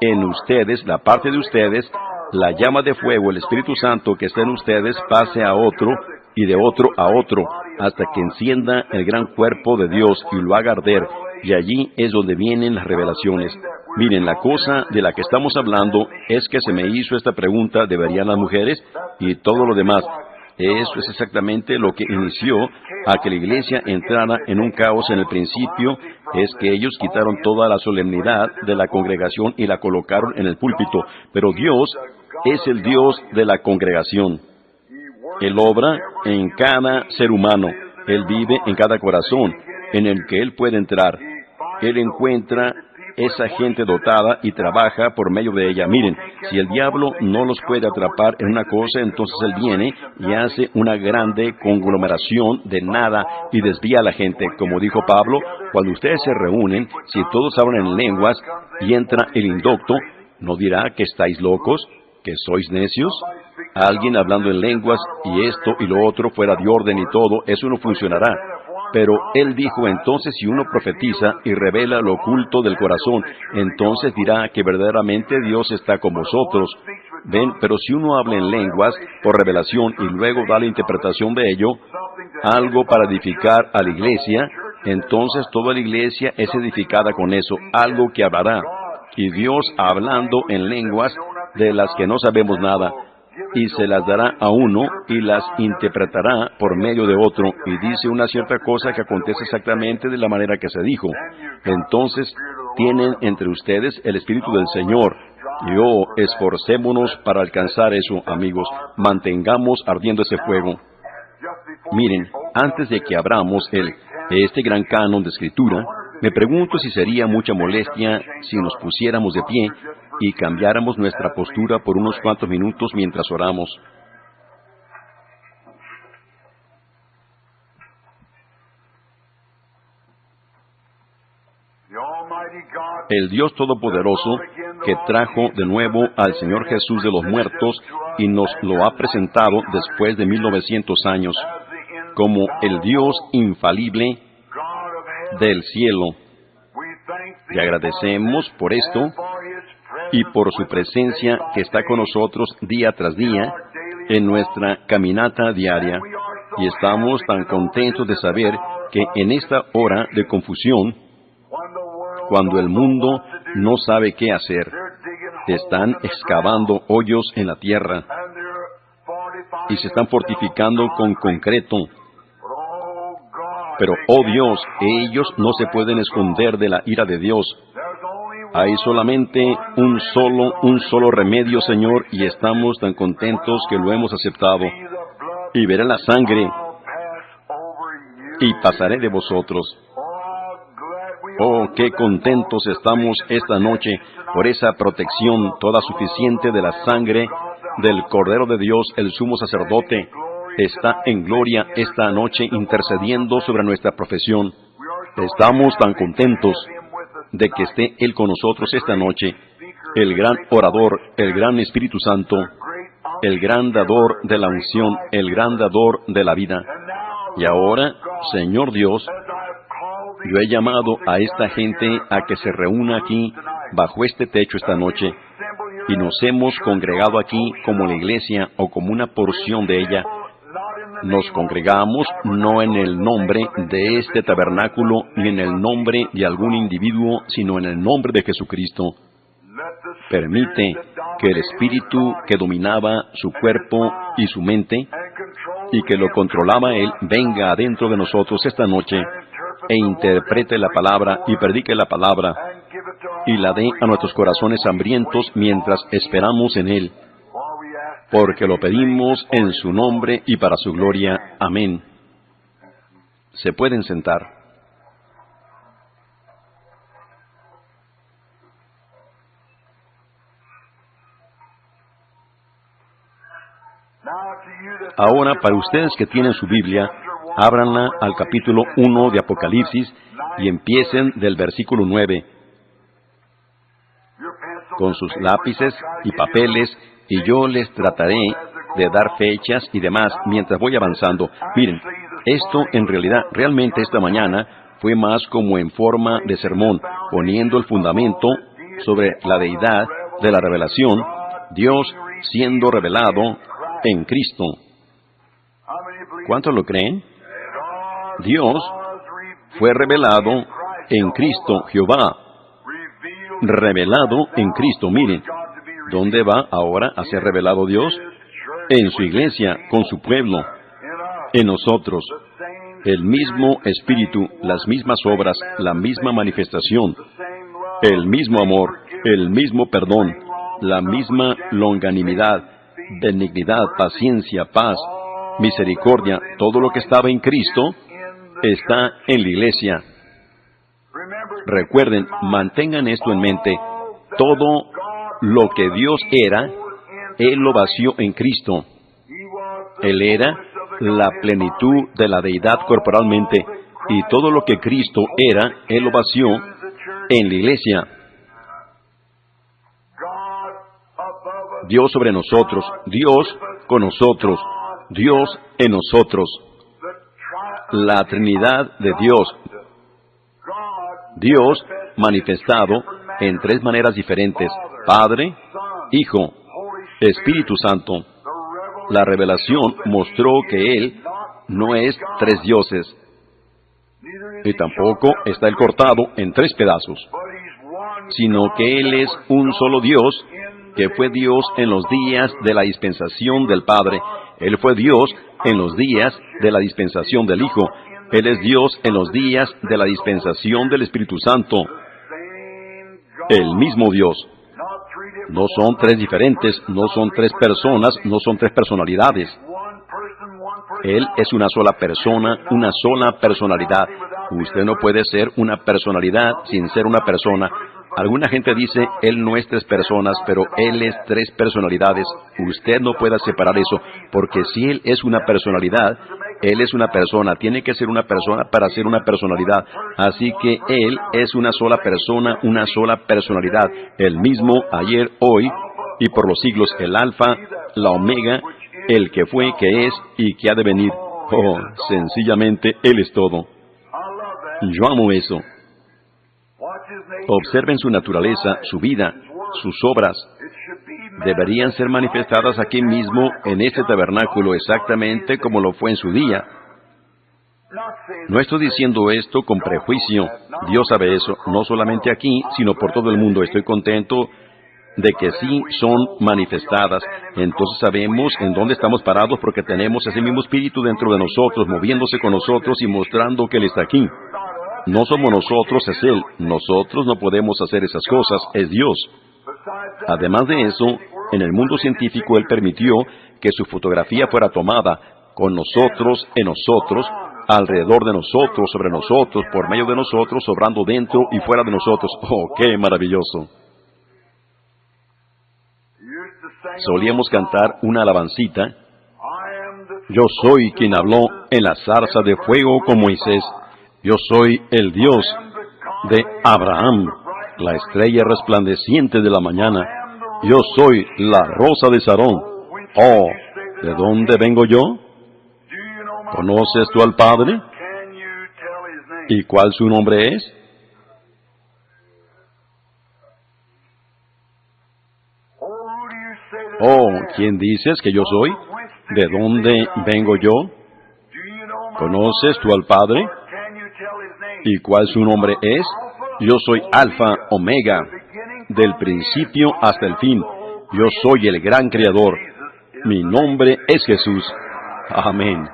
en ustedes, la parte de ustedes, la llama de fuego, el Espíritu Santo que está en ustedes, pase a otro, y de otro a otro, hasta que encienda el gran cuerpo de Dios y lo haga arder, y allí es donde vienen las revelaciones. Miren, la cosa de la que estamos hablando es que se me hizo esta pregunta, ¿deberían las mujeres? Y todo lo demás. Eso es exactamente lo que inició a que la iglesia entrara en un caos en el principio, es que ellos quitaron toda la solemnidad de la congregación y la colocaron en el púlpito. Pero Dios es el Dios de la congregación. Él obra en cada ser humano. Él vive en cada corazón en el que Él puede entrar. Él encuentra esa gente dotada y trabaja por medio de ella. Miren, si el diablo no los puede atrapar en una cosa, entonces Él viene y hace una grande conglomeración de nada y desvía a la gente. Como dijo Pablo, cuando ustedes se reúnen, si todos hablan en lenguas y entra el indocto, ¿no dirá que estáis locos, que sois necios? Alguien hablando en lenguas y esto y lo otro fuera de orden y todo, eso no funcionará. Pero Él dijo, entonces si uno profetiza y revela lo oculto del corazón, entonces dirá que verdaderamente Dios está con vosotros. Ven, pero si uno habla en lenguas por revelación y luego da la interpretación de ello, algo para edificar a la iglesia, entonces toda la iglesia es edificada con eso, algo que hablará. Y Dios hablando en lenguas de las que no sabemos nada. y se las dará a uno y las interpretará por medio de otro, y dice una cierta cosa que acontece exactamente de la manera que se dijo. Entonces tienen entre ustedes el Espíritu del Señor. Y esforcémonos para alcanzar eso, amigos. Mantengamos ardiendo ese fuego. Miren, antes de que abramos este gran canon de Escritura, me pregunto si sería mucha molestia si nos pusiéramos de pie y cambiáramos nuestra postura por unos cuantos minutos mientras oramos. El Dios Todopoderoso, que trajo de nuevo al Señor Jesús de los muertos y nos lo ha presentado después de 1900 años, como el Dios infalible del cielo. Le agradecemos por esto y por su presencia que está con nosotros día tras día en nuestra caminata diaria. Y estamos tan contentos de saber que en esta hora de confusión, cuando el mundo no sabe qué hacer, están excavando hoyos en la tierra y se están fortificando con concreto. Pero, oh Dios, ellos no se pueden esconder de la ira de Dios. Hay solamente un solo remedio, Señor, y estamos tan contentos que lo hemos aceptado. Y veré la sangre y pasaré de vosotros. Oh, qué contentos estamos esta noche por esa protección toda suficiente de la sangre del Cordero de Dios, el sumo sacerdote. Está en gloria esta noche intercediendo sobre nuestra profesión. Estamos tan contentos de que esté Él con nosotros esta noche, el gran orador, el gran Espíritu Santo, el gran dador de la unción, el gran dador de la vida. Y ahora, Señor Dios, yo he llamado a esta gente a que se reúna aquí, bajo este techo esta noche, y nos hemos congregado aquí como la iglesia o como una porción de ella. Nos congregamos no en el nombre de este tabernáculo ni en el nombre de algún individuo, sino en el nombre de Jesucristo. Permite que el espíritu que dominaba su cuerpo y su mente y que lo controlaba Él venga adentro de nosotros esta noche e interprete la palabra y predique la palabra y la dé a nuestros corazones hambrientos mientras esperamos en Él. Porque lo pedimos en su nombre y para su gloria. Amén. Se pueden sentar. Ahora, para ustedes que tienen su Biblia, ábranla al capítulo 1 de Apocalipsis y empiecen del versículo 9. Con sus lápices y papeles, y yo les trataré de dar fechas y demás mientras voy avanzando. Miren, esto en realidad, realmente esta mañana, fue más como en forma de sermón, poniendo el fundamento sobre la deidad de la revelación, Dios siendo revelado en Cristo. ¿Cuántos lo creen? Dios fue revelado en Cristo, Jehová. Revelado en Cristo. Miren, ¿dónde va ahora a ser revelado Dios? En su iglesia, con su pueblo, en nosotros. El mismo Espíritu, las mismas obras, la misma manifestación, el mismo amor, el mismo perdón, la misma longanimidad, benignidad, paciencia, paz, misericordia, todo lo que estaba en Cristo está en la iglesia. Recuerden, mantengan esto en mente. Todo lo que Dios era, Él lo vació en Cristo. Él era la plenitud de la deidad corporalmente, y todo lo que Cristo era, Él lo vació en la iglesia. Dios sobre nosotros, Dios con nosotros, Dios en nosotros. La Trinidad de Dios. Dios manifestado en tres maneras diferentes: Padre, Hijo, Espíritu Santo. La revelación mostró que Él no es tres dioses, y tampoco está Él cortado en tres pedazos, sino que Él es un solo Dios que fue Dios en los días de la dispensación del Padre. Él fue Dios en los días de la dispensación del Hijo. Él es Dios en los días de la dispensación del Espíritu Santo. El mismo Dios. No son tres diferentes, no son tres personas, no son tres personalidades. Él es una sola persona, una sola personalidad. Usted no puede ser una personalidad sin ser una persona. Alguna gente dice, Él no es tres personas, pero Él es tres personalidades. Usted no puede separar eso, porque si Él es una personalidad, Él es una persona. Tiene que ser una persona para ser una personalidad. Así que Él es una sola persona, una sola personalidad. El mismo ayer, hoy y por los siglos, el Alfa, la Omega, el que fue, que es y que ha de venir. Oh, sencillamente Él es todo. Yo amo eso. Observen su naturaleza, su vida, sus obras. Deberían ser manifestadas aquí mismo, en este tabernáculo, exactamente como lo fue en su día. No estoy diciendo esto con prejuicio. Dios sabe eso, no solamente aquí, sino por todo el mundo. Estoy contento de que sí son manifestadas. Entonces sabemos en dónde estamos parados porque tenemos ese mismo espíritu dentro de nosotros, moviéndose con nosotros y mostrando que Él está aquí. No somos nosotros, es Él. Nosotros no podemos hacer esas cosas, es Dios. Además de eso, en el mundo científico Él permitió que su fotografía fuera tomada con nosotros, en nosotros, alrededor de nosotros, sobre nosotros, por medio de nosotros, obrando dentro y fuera de nosotros. ¡Oh, qué maravilloso! Solíamos cantar una alabancita. Yo soy quien habló en la zarza de fuego con Moisés. Yo soy el Dios de Abraham, la estrella resplandeciente de la mañana. Yo soy la rosa de Sarón. Oh, ¿de dónde vengo yo? ¿Conoces tú al Padre? ¿Y cuál su nombre es? Oh, ¿quién dices que yo soy? ¿De dónde vengo yo? ¿Conoces tú al Padre? ¿Y cuál su nombre es? Yo soy Alfa, Omega, del principio hasta el fin. Yo soy el gran Creador. Mi nombre es Jesús. Amén.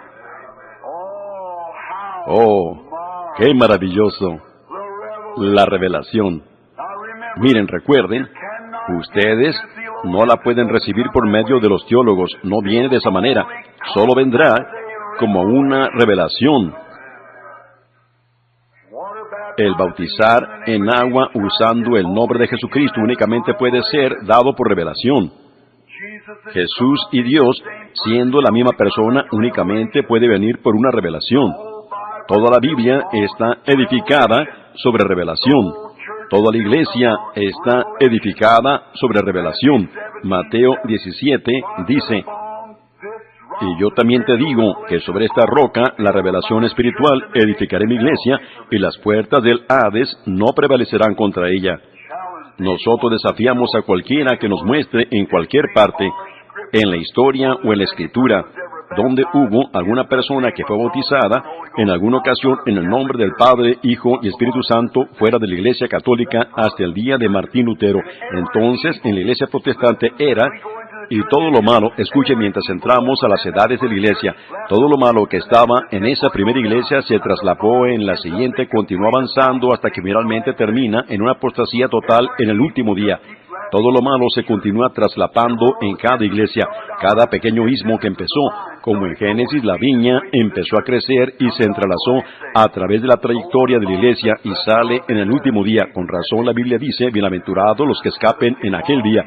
Oh, qué maravilloso. La revelación. Miren, recuerden, ustedes no la pueden recibir por medio de los teólogos. No viene de esa manera. Solo vendrá como una revelación. El bautizar en agua usando el nombre de Jesucristo únicamente puede ser dado por revelación. Jesús y Dios, siendo la misma persona, únicamente puede venir por una revelación. Toda la Biblia está edificada sobre revelación. Toda la iglesia está edificada sobre revelación. Mateo 17 dice, y yo también te digo que sobre esta roca, la revelación espiritual, edificaré mi iglesia, y las puertas del Hades no prevalecerán contra ella. Nosotros desafiamos a cualquiera que nos muestre en cualquier parte, en la historia o en la Escritura, donde hubo alguna persona que fue bautizada en alguna ocasión en el nombre del Padre, Hijo y Espíritu Santo fuera de la Iglesia Católica hasta el día de Martín Lutero. Entonces, en la Iglesia Protestante era, y todo lo malo, escuchen mientras entramos a las edades de la Iglesia, todo lo malo que estaba en esa primera iglesia se traslapó en la siguiente, continuó avanzando hasta que finalmente termina en una apostasía total en el último día. Todo lo malo se continúa traslapando en cada iglesia, cada pequeño istmo que empezó, como en Génesis la viña empezó a crecer y se entrelazó a través de la trayectoria de la iglesia y sale en el último día. Con razón la Biblia dice, bienaventurados los que escapen en aquel día.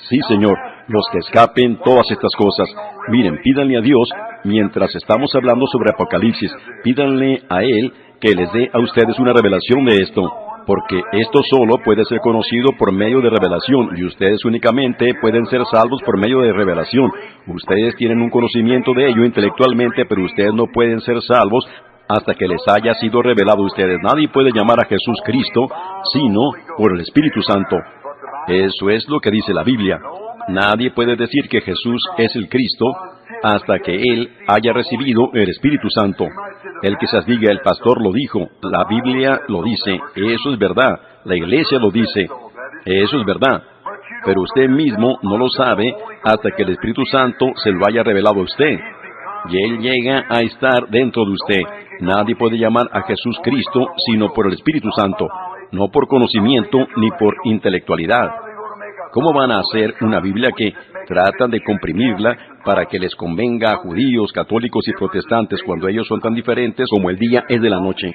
Sí, Señor, los que escapen todas estas cosas. Miren, pídanle a Dios, mientras estamos hablando sobre Apocalipsis, pídanle a Él que les dé a ustedes una revelación de esto. Porque esto solo puede ser conocido por medio de revelación, y ustedes únicamente pueden ser salvos por medio de revelación. Ustedes tienen un conocimiento de ello intelectualmente, pero ustedes no pueden ser salvos hasta que les haya sido revelado a ustedes. Nadie puede llamar a Jesús Cristo, sino por el Espíritu Santo. Eso es lo que dice la Biblia. Nadie puede decir que Jesús es el Cristo hasta que Él haya recibido el Espíritu Santo. El quizás diga, el pastor lo dijo, la Biblia lo dice, eso es verdad, la iglesia lo dice, eso es verdad. pero usted mismo no lo sabe hasta que el Espíritu Santo se lo haya revelado a usted. Y Él llega a estar dentro de usted. Nadie puede llamar a Jesús Cristo sino por el Espíritu Santo, no por conocimiento ni por intelectualidad. ¿Cómo van a hacer una Biblia que tratan de comprimirla para que les convenga a judíos, católicos y protestantes cuando ellos son tan diferentes como el día es de la noche?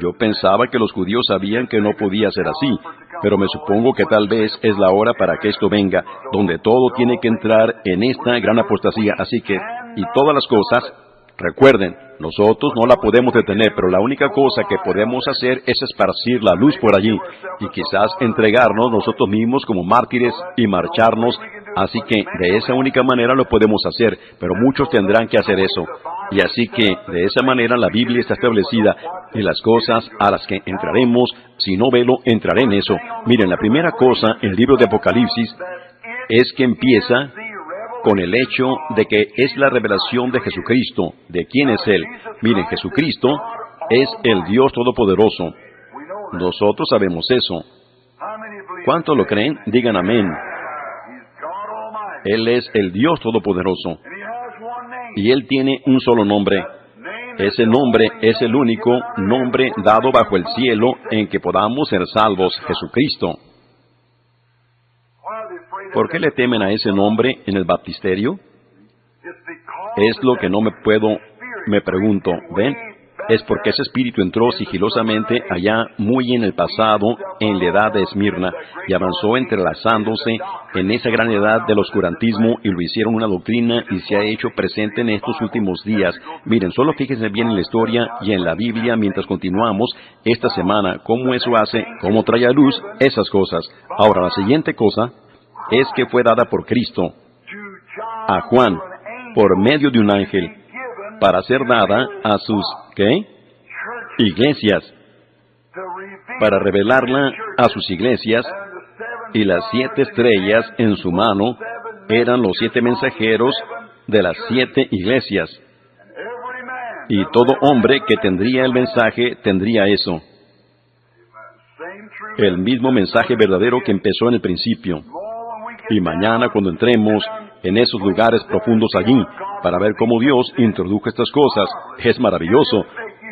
Yo pensaba que los judíos sabían que no podía ser así, pero me supongo que tal vez es la hora para que esto venga, donde todo tiene que entrar en esta gran apostasía. Así que, y todas las cosas, recuerden, nosotros no la podemos detener, pero la única cosa que podemos hacer es esparcir la luz por allí, y quizás entregarnos nosotros mismos como mártires y marcharnos. Así que de esa única manera lo podemos hacer, pero muchos tendrán que hacer eso. Y así que de esa manera la Biblia está establecida, y las cosas a las que entraremos, si no velo, entraré en eso. Miren, la primera cosa en el libro de Apocalipsis es que empieza con el hecho de que es la revelación de Jesucristo. ¿De quién es Él? Miren, Jesucristo es el Dios Todopoderoso. Nosotros sabemos eso. ¿Cuántos lo creen? Digan amén. Él es el Dios Todopoderoso. Y Él tiene un solo nombre. Ese nombre es el único nombre dado bajo el cielo en que podamos ser salvos, Jesucristo. ¿Por qué le temen a ese nombre en el baptisterio? Es lo que no me pregunto, ¿ven? Es porque ese espíritu entró sigilosamente allá muy en el pasado, en la edad de Esmirna, y avanzó entrelazándose en esa gran edad del oscurantismo, y lo hicieron una doctrina, y se ha hecho presente en estos últimos días. Miren, solo fíjense bien en la historia y en la Biblia mientras continuamos esta semana, cómo eso hace, cómo trae a luz esas cosas. Ahora, la siguiente cosa es que fue dada por Cristo a Juan, por medio de un ángel, para ser dada a sus, ¿qué? Iglesias, para revelarla a sus iglesias, y las 7 estrellas en su mano eran los 7 mensajeros de las 7 iglesias. Y todo hombre que tendría el mensaje tendría eso. El mismo mensaje verdadero que empezó en el principio. Y mañana, cuando entremos en esos lugares profundos allí, para ver cómo Dios introdujo estas cosas, es maravilloso.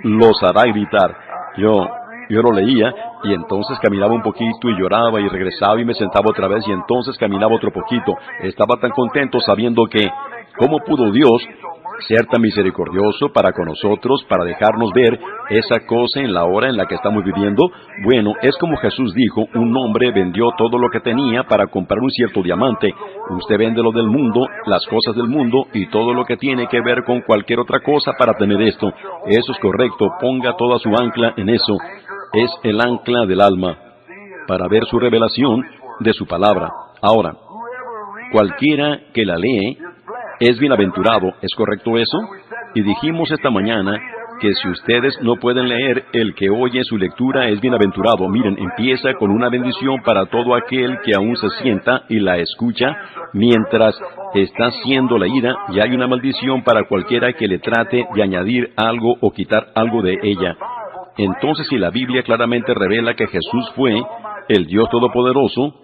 Los hará gritar. Yo lo leía, y entonces caminaba un poquito y lloraba y regresaba y me sentaba otra vez y entonces caminaba otro poquito. Estaba tan contento sabiendo que, ¿cómo pudo Dios ser tan misericordioso para con nosotros, para dejarnos ver esa cosa en la hora en la que estamos viviendo? Bueno, es como Jesús dijo, un hombre vendió todo lo que tenía para comprar un cierto diamante. Usted vende lo del mundo, las cosas del mundo, y todo lo que tiene que ver con cualquier otra cosa para tener esto. Eso es correcto, ponga toda su ancla en eso. Es el ancla del alma, para ver su revelación de su palabra. Ahora, cualquiera que la lee es bienaventurado, ¿es correcto eso? Y dijimos esta mañana que si ustedes no pueden leer, el que oye su lectura es bienaventurado. Miren, empieza con una bendición para todo aquel que aún se sienta y la escucha mientras está siendo leída, y hay una maldición para cualquiera que le trate de añadir algo o quitar algo de ella. Entonces, si la Biblia claramente revela que Jesús fue el Dios Todopoderoso,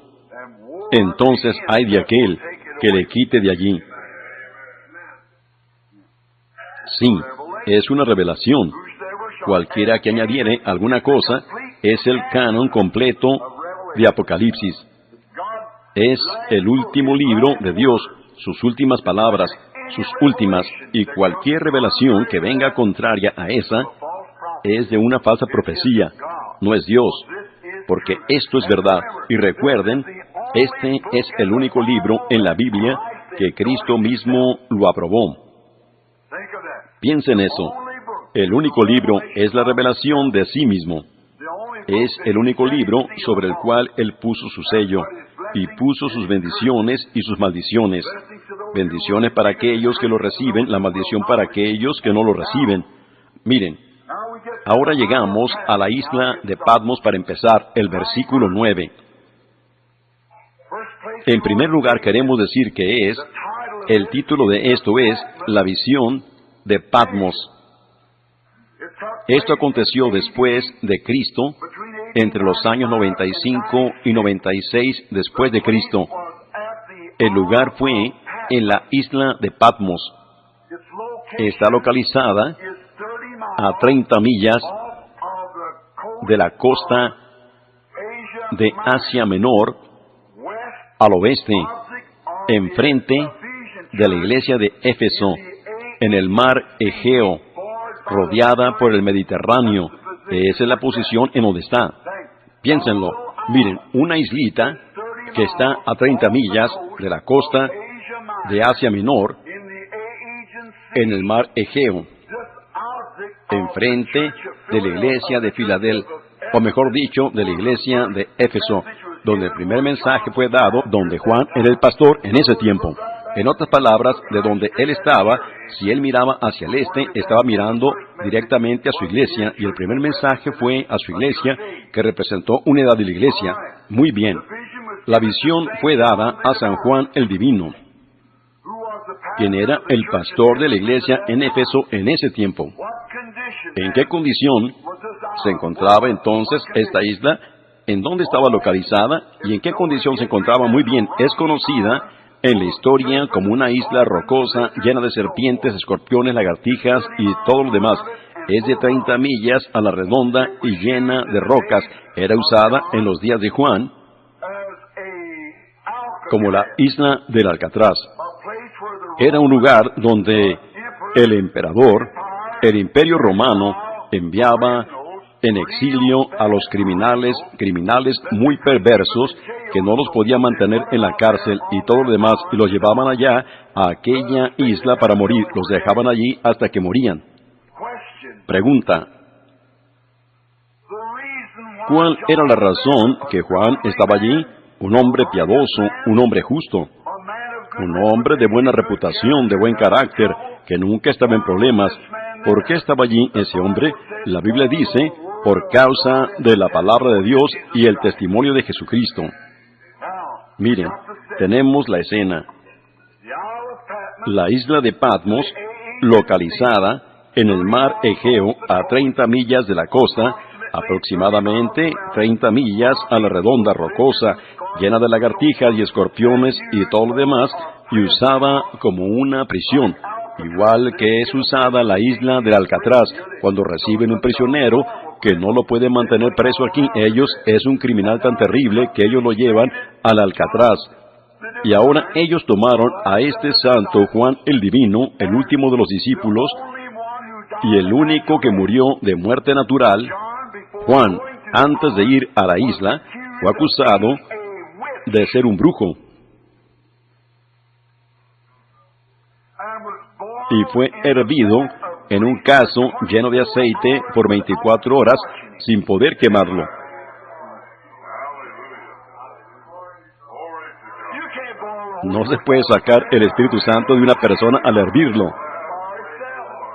entonces hay de aquel que le quite de allí. Sí, es una revelación. Cualquiera que añadiere alguna cosa es el canon completo de Apocalipsis. Es el último libro de Dios, sus últimas palabras, sus últimas, y cualquier revelación que venga contraria a esa es de una falsa profecía, no es Dios, porque esto es verdad. Y recuerden, este es el único libro en la Biblia que Cristo mismo lo aprobó. Piensen eso. El único libro es la revelación de sí mismo. Es el único libro sobre el cual Él puso su sello, y puso sus bendiciones y sus maldiciones. Bendiciones para aquellos que lo reciben, la maldición para aquellos que no lo reciben. Miren, ahora llegamos a la isla de Patmos para empezar, el versículo 9. En primer lugar, queremos decir que el título de esto es la visión de Patmos. Esto aconteció después de Cristo, entre los años 95 y 96 después de Cristo. El lugar fue en la isla de Patmos. Está localizada a 30 millas de la costa de Asia Menor, al oeste, enfrente de la iglesia de Éfeso, en el mar Egeo, rodeada por el Mediterráneo. Esa es la posición en donde está. Piénsenlo. Miren, una islita que está a 30 millas de la costa de Asia Menor, en el mar Egeo, enfrente de la iglesia de Filadelfia, o mejor dicho, de la iglesia de Éfeso, donde el primer mensaje fue dado, donde Juan era el pastor en ese tiempo. En otras palabras, de donde él estaba, si él miraba hacia el este, estaba mirando directamente a su iglesia, y el primer mensaje fue a su iglesia, que representó una edad de la iglesia. Muy bien. La visión fue dada a San Juan el Divino, quien era el pastor de la iglesia en Éfeso en ese tiempo. ¿En qué condición se encontraba entonces esta isla? ¿En dónde estaba localizada? ¿Y en qué condición se encontraba? Muy bien, es conocida en la historia como una isla rocosa llena de serpientes, escorpiones, lagartijas y todo lo demás. Es de 30 millas a la redonda y llena de rocas. Era usada en los días de Juan como la isla del Alcatraz. Era un lugar donde el emperador, el imperio romano, enviaba en exilio a los criminales muy perversos que no los podía mantener en la cárcel y todo lo demás, y los llevaban allá a aquella isla para morir. Los dejaban allí hasta que morían. Pregunta: ¿cuál era la razón que Juan estaba allí? Un hombre piadoso, un hombre justo, un hombre de buena reputación, de buen carácter, que nunca estaba en problemas. ¿Por qué estaba allí ese hombre? La Biblia dice, por causa de la palabra de Dios y el testimonio de Jesucristo. Miren, tenemos la escena. La isla de Patmos, localizada en el mar Egeo a 30 millas de la costa, aproximadamente 30 millas a la redonda, rocosa, llena de lagartijas y escorpiones y todo lo demás, y usada como una prisión, igual que es usada la isla del Alcatraz cuando reciben un prisionero que no lo pueden mantener preso aquí. Ellos es un criminal tan terrible que ellos lo llevan al Alcatraz. Y ahora ellos tomaron a este santo Juan el Divino, el último de los discípulos, y el único que murió de muerte natural. Juan, antes de ir a la isla, fue acusado de ser un brujo. Y fue hervido en un cazo lleno de aceite por 24 horas sin poder quemarlo. No se puede sacar el Espíritu Santo de una persona al hervirlo.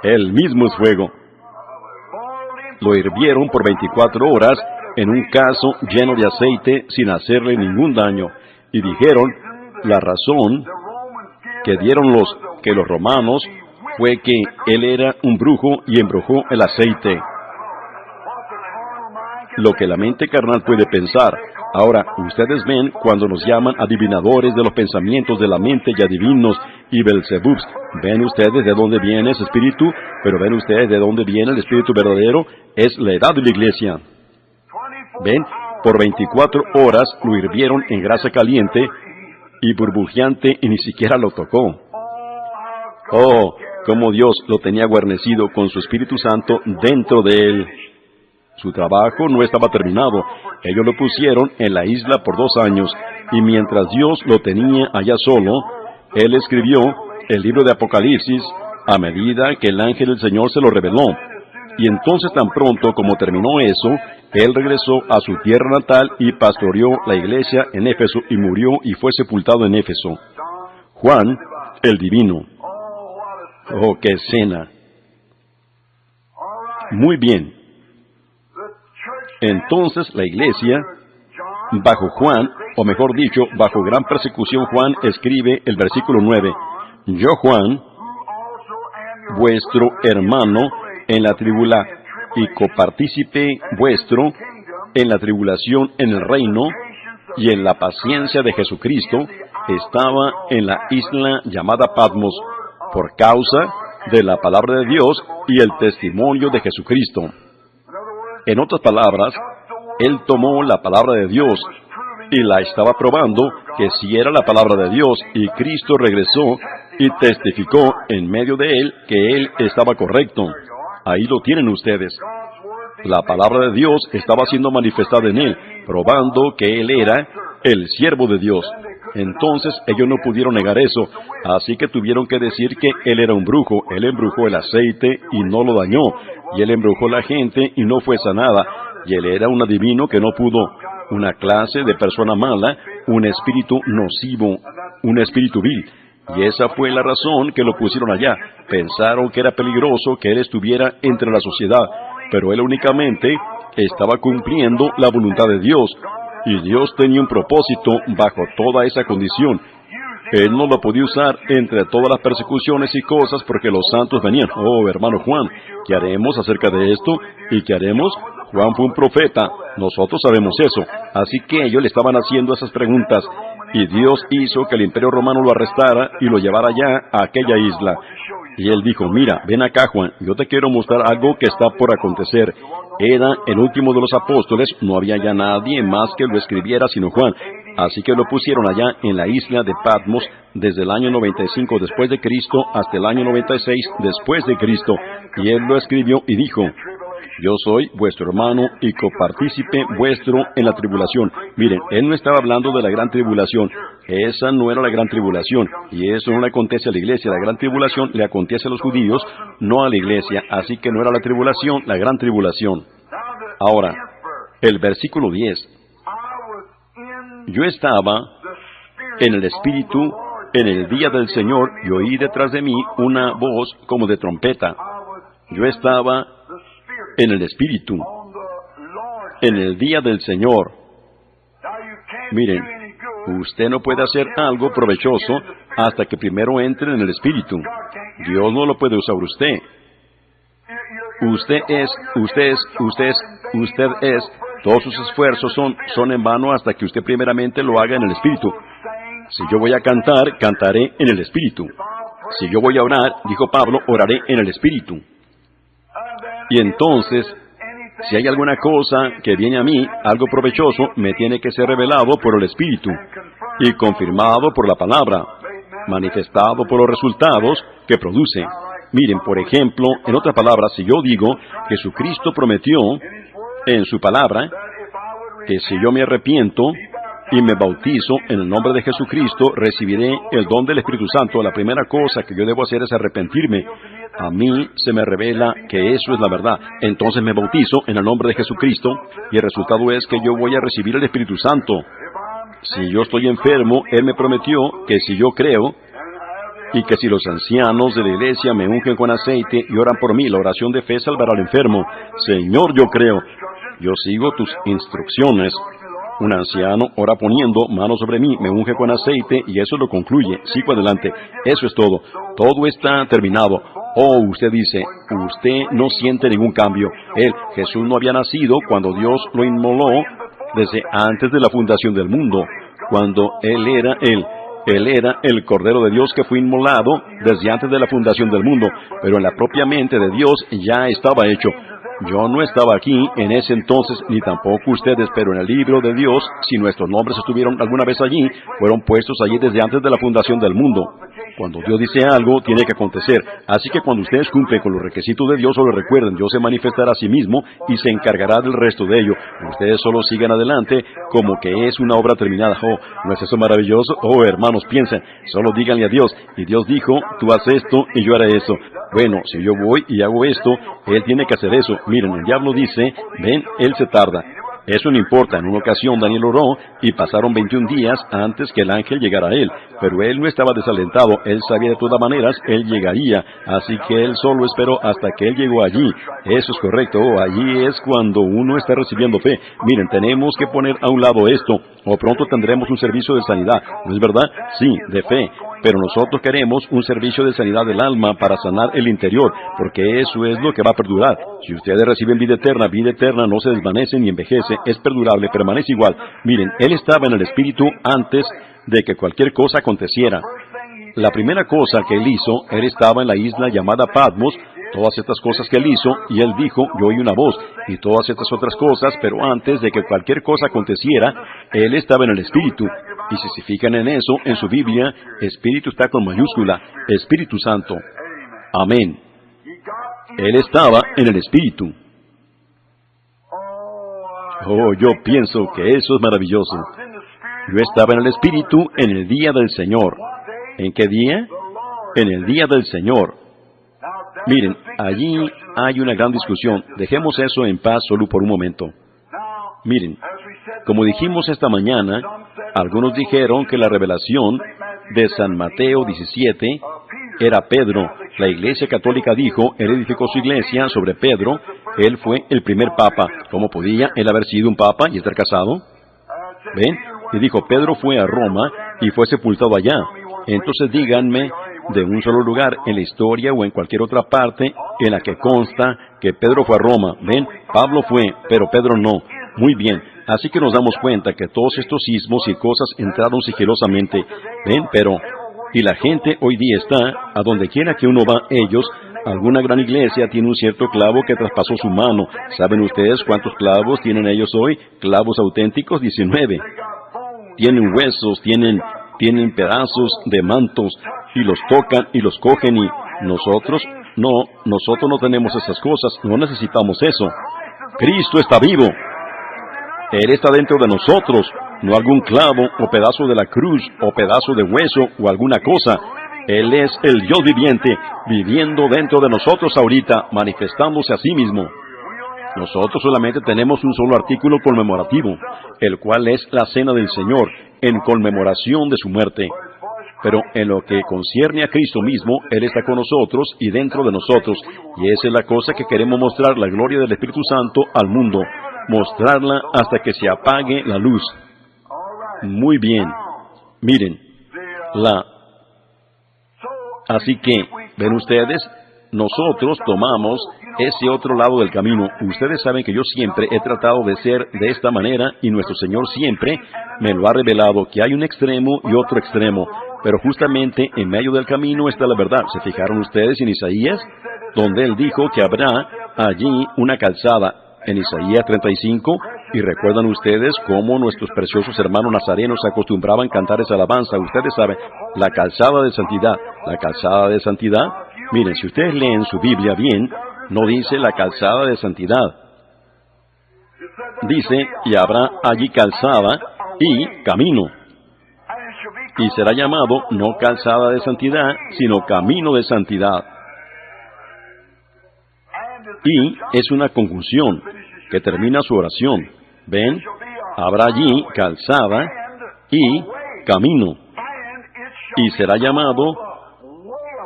Él mismo es fuego. Lo hirvieron por 24 horas en un cazo lleno de aceite sin hacerle ningún daño. Y dijeron, la razón que dieron los romanos fue que él era un brujo y embrujó el aceite. Lo que la mente carnal puede pensar. Ahora, ustedes ven cuando nos llaman adivinadores de los pensamientos de la mente y adivinos y Belzebubs. ¿Ven ustedes de dónde viene ese espíritu? Pero ¿ven ustedes de dónde viene el espíritu verdadero? Es la edad de la iglesia. ¿Ven? Por 24 horas lo hirvieron en grasa caliente y burbujeante y ni siquiera lo tocó. Oh, cómo Dios lo tenía guarnecido con su Espíritu Santo dentro de él. Su trabajo no estaba terminado. Ellos lo pusieron en la isla por 2 años, y mientras Dios lo tenía allá solo, Él escribió el libro de Apocalipsis a medida que el ángel del Señor se lo reveló. Y entonces, tan pronto como terminó eso, Él regresó a su tierra natal y pastoreó la iglesia en Éfeso y murió y fue sepultado en Éfeso. Juan el Divino. Oh, qué escena. Muy bien. Entonces la iglesia, bajo Juan, o mejor dicho, bajo gran persecución, Juan escribe el versículo 9. Yo, Juan, vuestro hermano en la tribulación y copartícipe vuestro en la tribulación en el reino y en la paciencia de Jesucristo, estaba en la isla llamada Patmos por causa de la palabra de Dios y el testimonio de Jesucristo. En otras palabras, él tomó la palabra de Dios y la estaba probando que si era la palabra de Dios, y Cristo regresó y testificó en medio de él que él estaba correcto. Ahí lo tienen ustedes. La palabra de Dios estaba siendo manifestada en él, probando que él era el siervo de Dios. Entonces ellos no pudieron negar eso, así que tuvieron que decir que él era un brujo. Él embrujó el aceite y no lo dañó, y él embrujó la gente y no fue sanada, y él era un adivino que no pudo, una clase de persona mala, un espíritu nocivo, un espíritu vil. Y esa fue la razón que lo pusieron allá. Pensaron que era peligroso que él estuviera entre la sociedad, pero él únicamente estaba cumpliendo la voluntad de Dios, y Dios tenía un propósito bajo toda esa condición. Él no lo podía usar entre todas las persecuciones y cosas porque los santos venían. Oh, hermano Juan, ¿qué haremos acerca de esto? ¿Y qué haremos? Juan fue un profeta, nosotros sabemos eso. Así que ellos le estaban haciendo esas preguntas, y Dios hizo que el Imperio Romano lo arrestara y lo llevara allá a aquella isla. Y él dijo, mira, ven acá Juan, yo te quiero mostrar algo que está por acontecer. Era el último de los apóstoles, no había ya nadie más que lo escribiera sino Juan. Así que lo pusieron allá en la isla de Patmos desde el año 95 después de Cristo hasta el año 96 después de Cristo. Y él lo escribió y dijo, yo soy vuestro hermano y copartícipe vuestro en la tribulación. Miren, él no estaba hablando de la gran tribulación. Esa no era la gran tribulación. Y eso no le acontece a la iglesia. La gran tribulación le acontece a los judíos, no a la iglesia. Así que no era la tribulación, la gran tribulación. Ahora, el versículo 10. Yo estaba en el Espíritu en el día del Señor y oí detrás de mí una voz como de trompeta. Yo estaba en el Espíritu en el día del Señor. Miren, usted no puede hacer algo provechoso hasta que primero entre en el Espíritu. Dios no lo puede usar usted. Usted es, todos sus esfuerzos son en vano hasta que usted primeramente lo haga en el Espíritu. Si yo voy a cantar, cantaré en el Espíritu. Si yo voy a orar, dijo Pablo, oraré en el Espíritu. Y entonces, si hay alguna cosa que viene a mí, algo provechoso, me tiene que ser revelado por el Espíritu y confirmado por la palabra, manifestado por los resultados que produce. Miren, por ejemplo, en otras palabras, si yo digo, Jesucristo prometió en su palabra que si yo me arrepiento y me bautizo en el nombre de Jesucristo, recibiré el don del Espíritu Santo. La primera cosa que yo debo hacer es arrepentirme. A mí se me revela que eso es la verdad. Entonces me bautizo en el nombre de Jesucristo y el resultado es que yo voy a recibir el Espíritu Santo. Si yo estoy enfermo, Él me prometió que si yo creo y que si los ancianos de la iglesia me ungen con aceite y oran por mí, la oración de fe salvará al enfermo. Señor, yo creo. Yo sigo tus instrucciones. Un anciano ora poniendo manos sobre mí, me unge con aceite y eso lo concluye. Sigo adelante. Eso es todo. Todo está terminado. Oh, usted dice, usted no siente ningún cambio. Jesús no había nacido cuando Dios lo inmoló desde antes de la fundación del mundo, cuando Él era el Cordero de Dios que fue inmolado desde antes de la fundación del mundo, pero en la propia mente de Dios ya estaba hecho. Yo no estaba aquí en ese entonces, ni tampoco ustedes, pero en el libro de Dios, si nuestros nombres estuvieron alguna vez allí, fueron puestos allí desde antes de la fundación del mundo. Cuando Dios dice algo, tiene que acontecer. Así que cuando ustedes cumplen con los requisitos de Dios, solo recuerden, Dios se manifestará a sí mismo y se encargará del resto de ello. Ustedes solo sigan adelante como que es una obra terminada. Oh, ¿no es eso maravilloso? Oh, hermanos, piensen, solo díganle a Dios. Y Dios dijo, tú haz esto y yo haré eso. Bueno, si yo voy y hago esto, Él tiene que hacer eso. Miren, el diablo dice, ven, Él se tarda. Eso no importa. En una ocasión Daniel oró y pasaron 21 días antes que el ángel llegara a él. Pero él no estaba desalentado. Él sabía de todas maneras, él llegaría. Así que él solo esperó hasta que él llegó allí. Eso es correcto. Allí es cuando uno está recibiendo fe. Miren, tenemos que poner a un lado esto, o pronto tendremos un servicio de sanidad. ¿No es verdad? Sí, de fe. Pero nosotros queremos un servicio de sanidad del alma para sanar el interior, porque eso es lo que va a perdurar. Si ustedes reciben vida eterna no se desvanece ni envejece, es perdurable, permanece igual. Miren, Él estaba en el Espíritu antes de que cualquier cosa aconteciera. La primera cosa que Él hizo, Él estaba en la isla llamada Patmos, todas estas cosas que Él hizo, y Él dijo, yo oí una voz, y todas estas otras cosas, pero antes de que cualquier cosa aconteciera, Él estaba en el Espíritu. Y si se fijan en eso, en su Biblia, Espíritu está con mayúscula, Espíritu Santo. Amén. Él estaba en el Espíritu. Oh, yo pienso que eso es maravilloso. Yo estaba en el Espíritu en el día del Señor. ¿En qué día? En el día del Señor. Miren, allí hay una gran discusión. Dejemos eso en paz solo por un momento. Miren, como dijimos esta mañana, algunos dijeron que la revelación de San Mateo 17 era Pedro. La Iglesia Católica dijo, Él edificó su iglesia sobre Pedro, Él fue el primer papa. ¿Cómo podía Él haber sido un papa y estar casado? ¿Ven? Y dijo, Pedro fue a Roma y fue sepultado allá. Entonces díganme de un solo lugar en la historia o en cualquier otra parte en la que consta que Pedro fue a Roma. ¿Ven? Pablo fue, pero Pedro no. Muy bien. Así que nos damos cuenta que todos estos sismos y cosas entraron sigilosamente. ¿Ven? Pero... y la gente hoy día está, a donde quiera que uno va, ellos, alguna gran iglesia tiene un cierto clavo que traspasó su mano. ¿Saben ustedes cuántos clavos tienen ellos hoy? Clavos auténticos, 19. Tienen huesos, tienen pedazos de mantos, y los tocan y los cogen, y nosotros no tenemos esas cosas, no necesitamos eso. Cristo está vivo. Él está dentro de nosotros, no algún clavo o pedazo de la cruz o pedazo de hueso o alguna cosa. Él es el Dios viviente, viviendo dentro de nosotros ahorita, manifestándose a sí mismo. Nosotros solamente tenemos un solo artículo conmemorativo, el cual es la Cena del Señor, en conmemoración de su muerte. Pero en lo que concierne a Cristo mismo, Él está con nosotros y dentro de nosotros, y esa es la cosa que queremos mostrar, la gloria del Espíritu Santo al mundo, mostrarla hasta que se apague la luz. Muy bien. Miren, así que, ¿ven ustedes? Nosotros tomamos ese otro lado del camino. Ustedes saben que yo siempre he tratado de ser de esta manera, y nuestro Señor siempre me lo ha revelado, que hay un extremo y otro extremo. Pero justamente en medio del camino está la verdad. ¿Se fijaron ustedes en Isaías? Donde Él dijo que habrá allí una calzada. En Isaías 35, y recuerdan ustedes cómo nuestros preciosos hermanos nazarenos acostumbraban cantar esa alabanza. Ustedes saben, la calzada de santidad. La calzada de santidad. Miren, si ustedes leen su Biblia bien, no dice la calzada de santidad. Dice, y habrá allí calzada y camino. Y será llamado no calzada de santidad, sino camino de santidad. Y es una conjunción que termina su oración. ¿Ven? Habrá allí calzada y camino. Y será llamado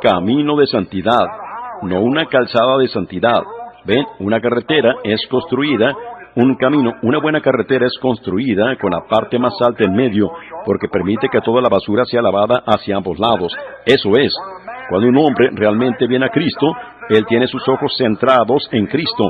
camino de santidad, no una calzada de santidad. ¿Ven? Una carretera es construida, un camino, una buena carretera es construida con la parte más alta en medio, porque permite que toda la basura sea lavada hacia ambos lados. Eso es. Cuando un hombre realmente viene a Cristo, él tiene sus ojos centrados en Cristo.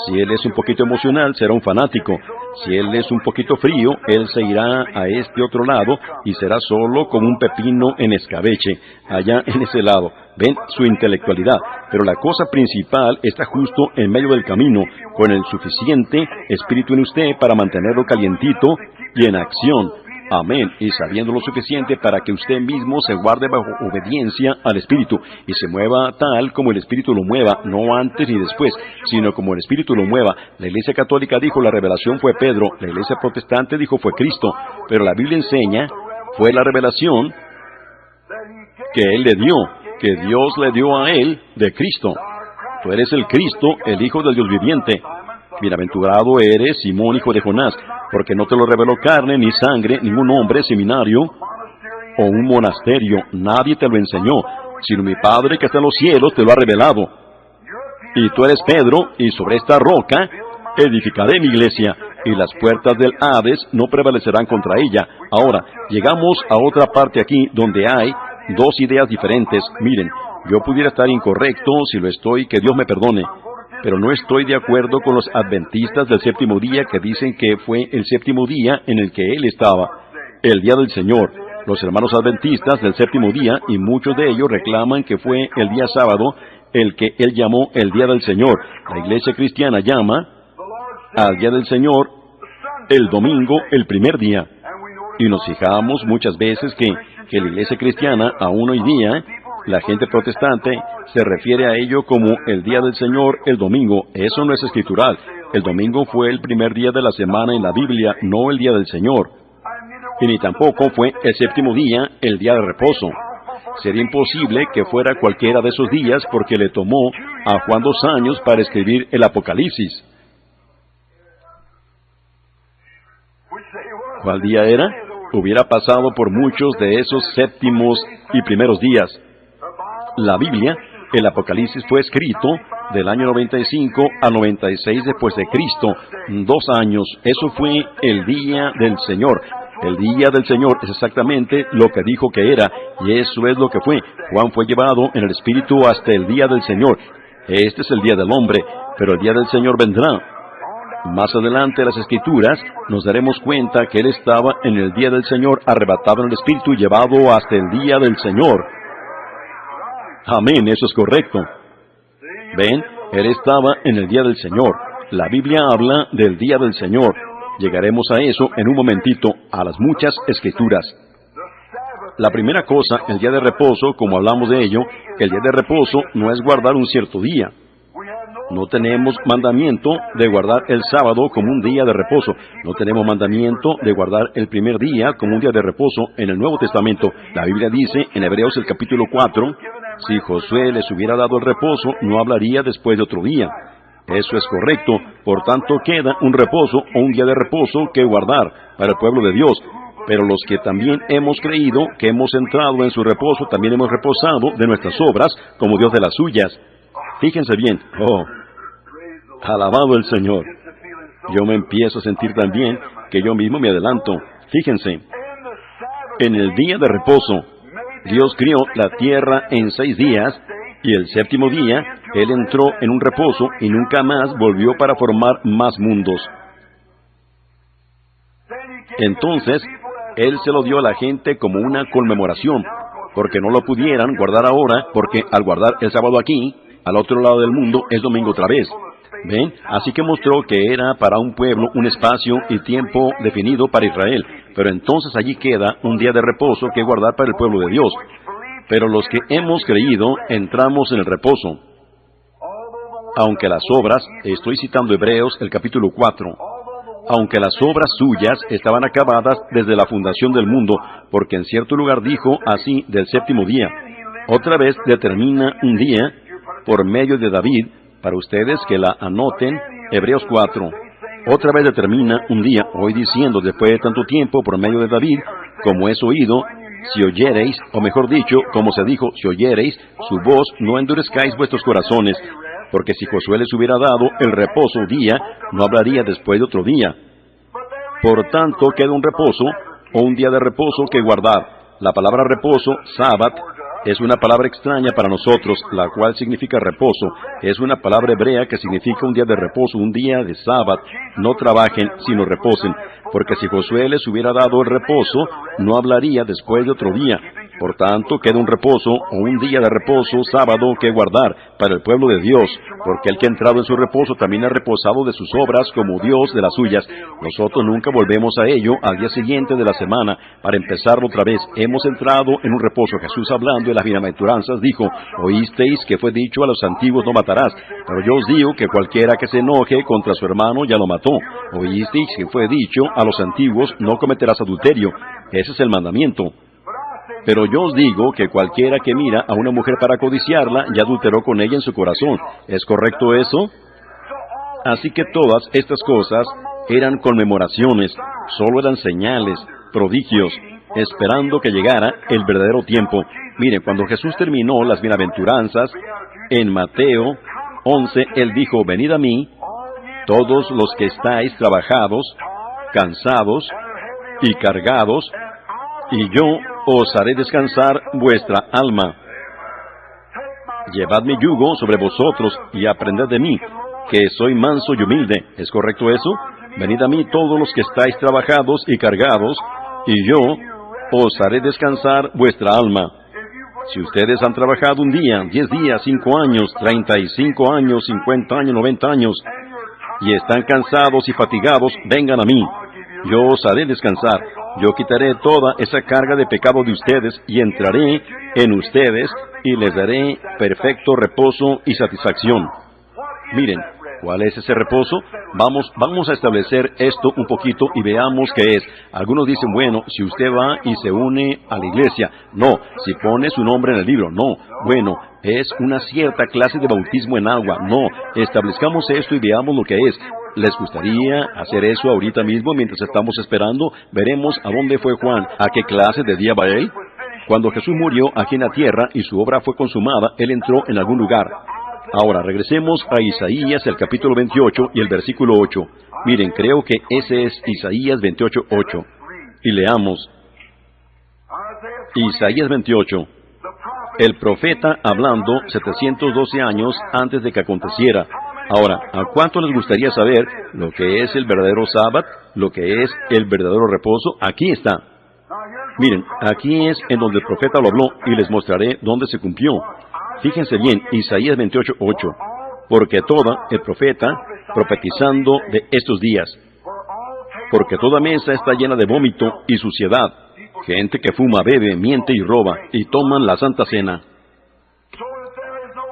Si él es un poquito emocional, será un fanático. Si él es un poquito frío, él se irá a este otro lado y será solo como un pepino en escabeche, allá en ese lado. Ven su intelectualidad. Pero la cosa principal está justo en medio del camino, con el suficiente espíritu en usted para mantenerlo calientito y en acción. Amén. Y sabiendo lo suficiente para que usted mismo se guarde bajo obediencia al Espíritu y se mueva tal como el Espíritu lo mueva, no antes ni después, sino como el Espíritu lo mueva. La Iglesia Católica dijo la revelación fue Pedro, la Iglesia Protestante dijo fue Cristo, pero la Biblia enseña fue la revelación que Él le dio, que Dios le dio a Él de Cristo. Tú eres el Cristo, el Hijo del Dios viviente. Bienaventurado eres, Simón, hijo de Jonás, porque no te lo reveló carne ni sangre, ningún hombre, seminario o un monasterio. Nadie te lo enseñó, sino mi Padre que está en los cielos te lo ha revelado. Y tú eres Pedro, y sobre esta roca edificaré mi iglesia, y las puertas del Hades no prevalecerán contra ella. Ahora, llegamos a otra parte aquí donde hay dos ideas diferentes. Miren, yo pudiera estar incorrecto, si lo estoy, que Dios me perdone, pero no estoy de acuerdo con los adventistas del séptimo día que dicen que fue el séptimo día en el que Él estaba, el día del Señor. Los hermanos adventistas del séptimo día, y muchos de ellos reclaman que fue el día sábado el que Él llamó el día del Señor. La iglesia cristiana llama al día del Señor el domingo el primer día. Y nos fijamos muchas veces que la iglesia cristiana, aún hoy día, la gente protestante, se refiere a ello como el día del Señor el domingo. Eso no es escritural. El domingo fue el primer día de la semana en la Biblia, no el día del Señor. Y ni tampoco fue el séptimo día el día de reposo. Sería imposible que fuera cualquiera de esos días porque le tomó a Juan 2 años para escribir el Apocalipsis. ¿Cuál día era? Hubiera pasado por muchos de esos séptimos y primeros días. La Biblia, el Apocalipsis, fue escrito del año 95 al 96 después de Cristo. 2 años. Eso fue el día del Señor. El día del Señor es exactamente lo que dijo que era, y eso es lo que fue. Juan fue llevado en el Espíritu hasta el día del Señor. Este es el día del hombre, pero el día del Señor vendrá. Más adelante en las Escrituras nos daremos cuenta que Él estaba en el día del Señor, arrebatado en el Espíritu y llevado hasta el día del Señor. Amén, eso es correcto. ¿Ven? Él estaba en el día del Señor. La Biblia habla del día del Señor. Llegaremos a eso en un momentito, a las muchas Escrituras. La primera cosa, el día de reposo, como hablamos de ello, el día de reposo no es guardar un cierto día. No tenemos mandamiento de guardar el sábado como un día de reposo. No tenemos mandamiento de guardar el primer día como un día de reposo en el Nuevo Testamento. La Biblia dice en Hebreos el capítulo 4, si Josué les hubiera dado el reposo, no hablaría después de otro día. Eso es correcto. Por tanto, queda un reposo o un día de reposo que guardar para el pueblo de Dios. Pero los que también hemos creído, que hemos entrado en su reposo, también hemos reposado de nuestras obras como Dios de las suyas. Fíjense bien. Oh, alabado el Señor. Yo me empiezo a sentir también que yo mismo me adelanto. Fíjense. En el día de reposo, Dios crió la tierra en 6 días, y el séptimo día, Él entró en un reposo y nunca más volvió para formar más mundos. Entonces, Él se lo dio a la gente como una conmemoración, porque no lo pudieran guardar ahora, porque al guardar el sábado aquí, al otro lado del mundo, es domingo otra vez. ¿Ven? Así que mostró que era para un pueblo un espacio y tiempo definido para Israel. Pero entonces allí queda un día de reposo que guardar para el pueblo de Dios. Pero los que hemos creído, entramos en el reposo. Aunque las obras, estoy citando Hebreos el capítulo 4, aunque las obras suyas estaban acabadas desde la fundación del mundo, porque en cierto lugar dijo así del séptimo día. Otra vez determina un día por medio de David, para ustedes que la anoten, Hebreos 4. Otra vez determina un día, hoy diciendo, después de tanto tiempo, por medio de David, como es oído, si oyereis, o mejor dicho, como se dijo, si oyereis su voz, no endurezcáis vuestros corazones, porque si Josué les hubiera dado el reposo un día, no hablaría después de otro día. Por tanto, queda un reposo, o un día de reposo que guardar. La palabra reposo, Sabbat, es una palabra extraña para nosotros, la cual significa reposo. Es una palabra hebrea que significa un día de reposo, un día de Sabbat. No trabajen, sino reposen. Porque si Josué les hubiera dado el reposo, no hablaría después de otro día. Por tanto, queda un reposo o un día de reposo, sábado, que guardar para el pueblo de Dios, porque el que ha entrado en su reposo también ha reposado de sus obras como Dios de las suyas. Nosotros nunca volvemos a ello al día siguiente de la semana para empezarlo otra vez. Hemos entrado en un reposo. Jesús, hablando de las bienaventuranzas, dijo, oísteis que fue dicho a los antiguos, no matarás, pero yo os digo que cualquiera que se enoje contra su hermano ya lo mató. Oísteis que fue dicho a los antiguos, no cometerás adulterio. Ese es el mandamiento. Pero yo os digo que cualquiera que mira a una mujer para codiciarla, ya adulteró con ella en su corazón. ¿Es correcto eso? Así que todas estas cosas eran conmemoraciones, solo eran señales, prodigios, esperando que llegara el verdadero tiempo. Miren, cuando Jesús terminó las bienaventuranzas, en Mateo 11, Él dijo, venid a mí, todos los que estáis trabajados, cansados y cargados, y yo os haré descansar vuestra alma. Llevad mi yugo sobre vosotros y aprended de mí, que soy manso y humilde. ¿Es correcto eso? Venid a mí todos los que estáis trabajados y cargados, y yo os haré descansar vuestra alma. Si ustedes han trabajado un día, 10 días, 5 años, 35 años, 50 años, 90 años, y están cansados y fatigados, vengan a mí. Yo os haré descansar. Yo quitaré toda esa carga de pecado de ustedes y entraré en ustedes y les daré perfecto reposo y satisfacción. Miren, ¿cuál es ese reposo? Vamos a establecer esto un poquito y veamos qué es. Algunos dicen, bueno, si usted va y se une a la iglesia. No, si pone su nombre en el libro. No, bueno, es una cierta clase de bautismo en agua. No, establezcamos esto y veamos lo que es. ¿Les gustaría hacer eso ahorita mismo mientras estamos esperando? Veremos a dónde fue Juan, a qué clase de día va él. Cuando Jesús murió aquí en la tierra y su obra fue consumada, él entró en algún lugar. Ahora, regresemos a Isaías, el capítulo 28 y el versículo 8. Miren, creo que ese es Isaías 28:8. Y leamos. Isaías 28. El profeta hablando 712 años antes de que aconteciera. Ahora, ¿a cuánto les gustaría saber lo que es el verdadero sábado, lo que es el verdadero reposo? Aquí está. Miren, aquí es en donde el profeta lo habló y les mostraré dónde se cumplió. Fíjense bien, Isaías 28:8. Porque toda, el profeta, profetizando de estos días. Porque toda mesa está llena de vómito y suciedad. Gente que fuma, bebe, miente y roba, y toman la santa cena,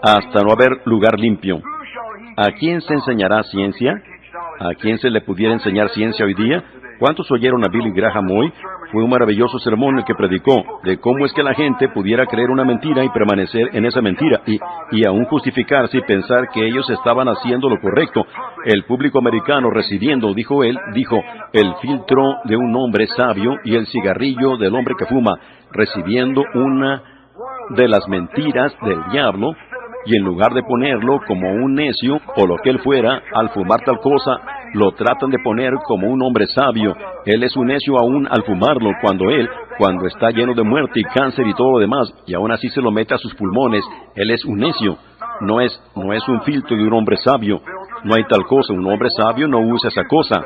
hasta no haber lugar limpio. ¿A quién se enseñará ciencia? ¿A quién se le pudiera enseñar ciencia hoy día? ¿Cuántos oyeron a Billy Graham hoy? Fue un maravilloso sermón el que predicó, de cómo es que la gente pudiera creer una mentira y permanecer en esa mentira, y aún justificarse y pensar que ellos estaban haciendo lo correcto. El público americano recibiendo, dijo él, el filtro de un hombre sabio y el cigarrillo del hombre que fuma, recibiendo una de las mentiras del diablo, y en lugar de ponerlo como un necio o lo que él fuera, al fumar tal cosa, lo tratan de poner como un hombre sabio. Él es un necio aún al fumarlo, cuando está lleno de muerte y cáncer y todo lo demás, y aún así se lo mete a sus pulmones. Él es un necio. No es un filtro de un hombre sabio. No hay tal cosa. Un hombre sabio no usa esa cosa.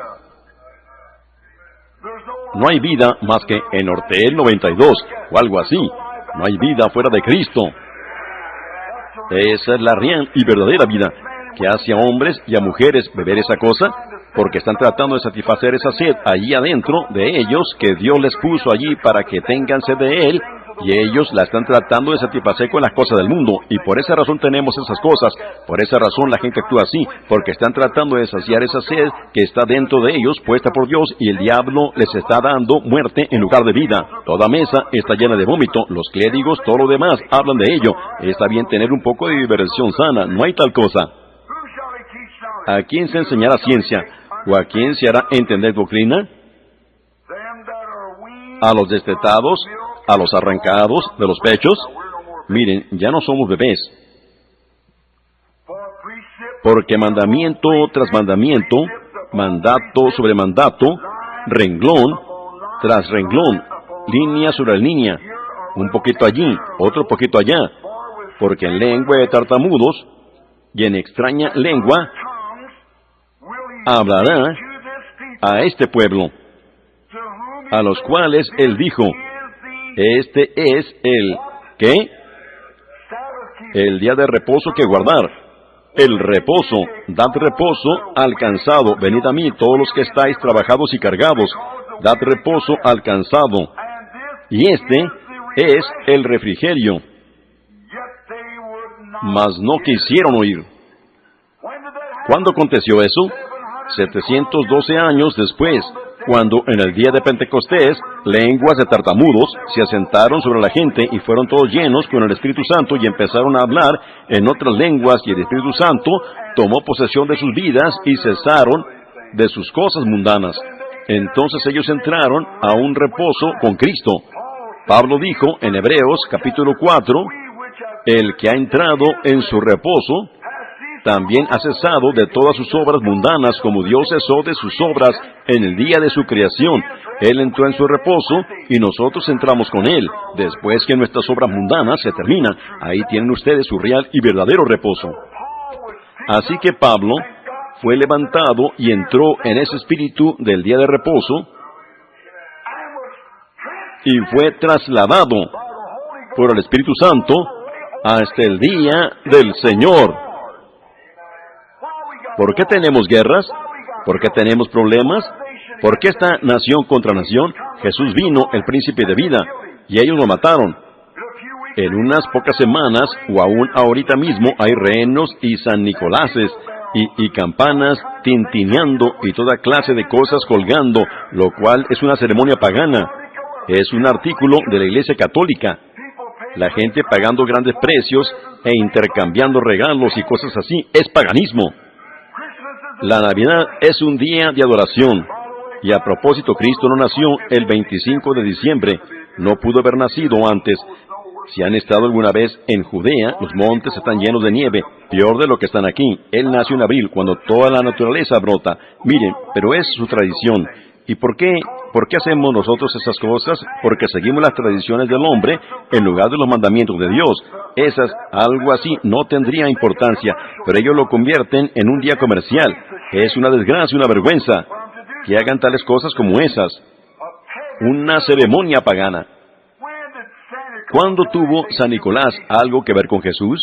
No hay vida más que en Ortel 92 o algo así. No hay vida fuera de Cristo. Esa es la real y verdadera vida, que hace a hombres y a mujeres beber esa cosa, porque están tratando de satisfacer esa sed allí adentro de ellos, que Dios les puso allí para que tengan sed de Él, y ellos la están tratando de satisfacer con las cosas del mundo, y por esa razón tenemos esas cosas, por esa razón la gente actúa así, porque están tratando de saciar esa sed que está dentro de ellos, puesta por Dios, y el diablo les está dando muerte en lugar de vida. Toda mesa está llena de vómito, los clérigos, todo lo demás, hablan de ello. Está bien tener un poco de diversión sana, no hay tal cosa. ¿A quién se enseñará ciencia? ¿O a quién se hará entender doctrina? A los destetados, a los arrancados de los pechos. Miren, ya no somos bebés. Porque mandamiento tras mandamiento, mandato sobre mandato, renglón tras renglón, línea sobre línea, un poquito allí, otro poquito allá, porque en lengua de tartamudos y en extraña lengua hablará a este pueblo, a los cuales él dijo, este es el, ¿qué? El día de reposo que guardar. El reposo, dad reposo al cansado. Venid a mí todos los que estáis trabajados y cargados. Dad reposo al cansado. Y este es el refrigerio. Mas no quisieron oír. ¿Cuándo aconteció eso? 712 años después, cuando en el día de Pentecostés, lenguas de tartamudos se asentaron sobre la gente y fueron todos llenos con el Espíritu Santo y empezaron a hablar en otras lenguas, y el Espíritu Santo tomó posesión de sus vidas y cesaron de sus cosas mundanas. Entonces ellos entraron a un reposo con Cristo. Pablo dijo en Hebreos capítulo 4, el que ha entrado en su reposo, también ha cesado de todas sus obras mundanas, como Dios cesó de sus obras en el día de su creación. Él entró en su reposo y nosotros entramos con Él. Después que nuestras obras mundanas se terminan, ahí tienen ustedes su real y verdadero reposo. Así que Pablo fue levantado y entró en ese espíritu del día de reposo y fue trasladado por el Espíritu Santo hasta el día del Señor. ¿Por qué tenemos guerras? ¿Por qué tenemos problemas? ¿Por qué esta nación contra nación? Jesús vino, el príncipe de vida, y ellos lo mataron. En unas pocas semanas, o aún ahorita mismo, hay renos y San Nicoláses, y campanas tintineando, y toda clase de cosas colgando, lo cual es una ceremonia pagana. Es un artículo de la Iglesia Católica. La gente pagando grandes precios e intercambiando regalos y cosas así, es paganismo. La Navidad es un día de adoración. Y a propósito, Cristo no nació el 25 de diciembre. No pudo haber nacido antes. Si han estado alguna vez en Judea, los montes están llenos de nieve, peor de lo que están aquí. Él nació en abril, cuando toda la naturaleza brota. Miren, pero es su tradición. ¿Y por qué hacemos nosotros esas cosas? Porque seguimos las tradiciones del hombre en lugar de los mandamientos de Dios. Algo así, no tendría importancia, pero ellos lo convierten en un día comercial. Es una desgracia, una vergüenza, que hagan tales cosas como esas. Una ceremonia pagana. ¿Cuándo tuvo San Nicolás algo que ver con Jesús?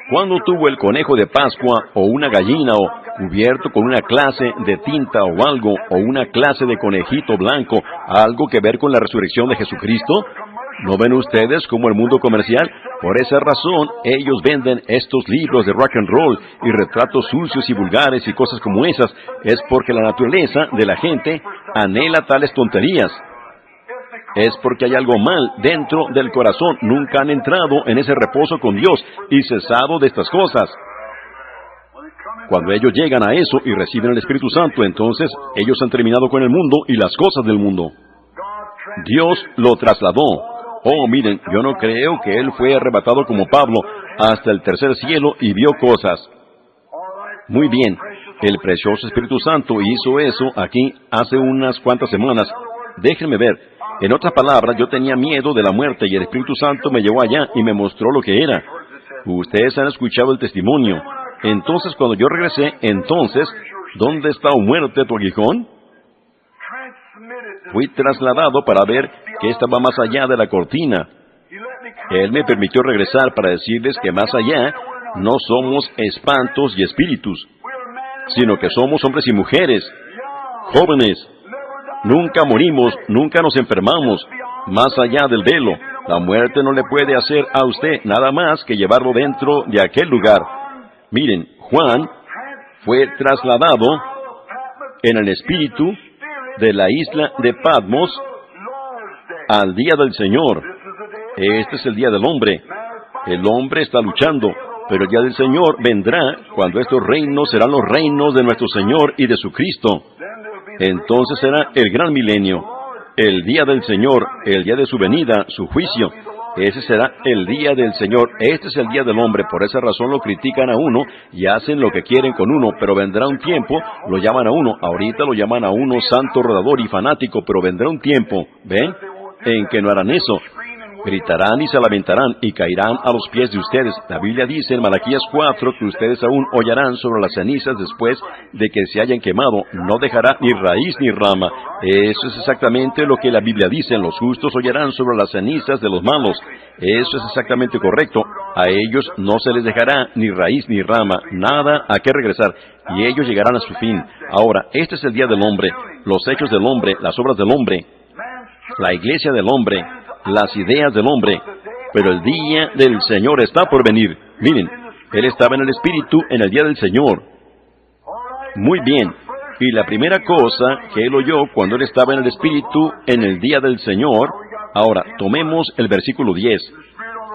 ¿Cuándo tuvo el conejo de Pascua, o una gallina, o cubierto con una clase de tinta o algo, o una clase de conejito blanco, algo que ver con la resurrección de Jesucristo? ¿No ven ustedes como el mundo comercial? Por esa razón, ellos venden estos libros de rock and roll y retratos sucios y vulgares y cosas como esas. Es porque la naturaleza de la gente anhela tales tonterías. Es porque hay algo mal dentro del corazón. Nunca han entrado en ese reposo con Dios y cesado de estas cosas. Cuando ellos llegan a eso y reciben el Espíritu Santo, entonces ellos han terminado con el mundo y las cosas del mundo. Dios lo trasladó. Oh, miren, yo no creo que Él fue arrebatado como Pablo hasta el tercer cielo y vio cosas. Muy bien, el precioso Espíritu Santo hizo eso aquí hace unas cuantas semanas. Déjenme ver. En otras palabras, yo tenía miedo de la muerte y el Espíritu Santo me llevó allá y me mostró lo que era. Ustedes han escuchado el testimonio. Entonces, cuando yo regresé, ¿dónde está, oh muerte, tu aguijón? Fui trasladado para ver que estaba más allá de la cortina. Él me permitió regresar para decirles que más allá no somos espantos y espíritus, sino que somos hombres y mujeres, jóvenes. Nunca morimos, nunca nos enfermamos, más allá del velo. La muerte no le puede hacer a usted nada más que llevarlo dentro de aquel lugar. Miren, Juan fue trasladado en el espíritu de la isla de Patmos al día del Señor. Este es el día del hombre. El hombre está luchando, pero el día del Señor vendrá cuando estos reinos serán los reinos de nuestro Señor y de su Cristo. Entonces será el gran milenio, el día del Señor, el día de su venida, su juicio. Ese será el día del Señor. Este es el día del hombre. Por esa razón lo critican a uno y hacen lo que quieren con uno. Pero vendrá un tiempo, lo llaman a uno. Ahorita lo llaman a uno santo, rodador y fanático. Pero vendrá un tiempo, ¿ven?, en que no harán eso. Gritarán y se lamentarán y caerán a los pies de ustedes. La Biblia dice en Malaquías 4 que ustedes aún hollarán sobre las cenizas después de que se hayan quemado. No dejará ni raíz ni rama. Eso es exactamente lo que la Biblia dice. Los justos hollarán sobre las cenizas de los malos. Eso es exactamente correcto. A ellos no se les dejará ni raíz ni rama, nada a qué regresar, y ellos llegarán a su fin. Ahora, este es el día del hombre, los hechos del hombre, las obras del hombre, la iglesia del hombre, las ideas del hombre, pero el día del Señor está por venir. Miren, él estaba en el Espíritu en el día del Señor. Muy bien, y la primera cosa que él oyó cuando él estaba en el Espíritu en el día del Señor, ahora, tomemos el versículo 10.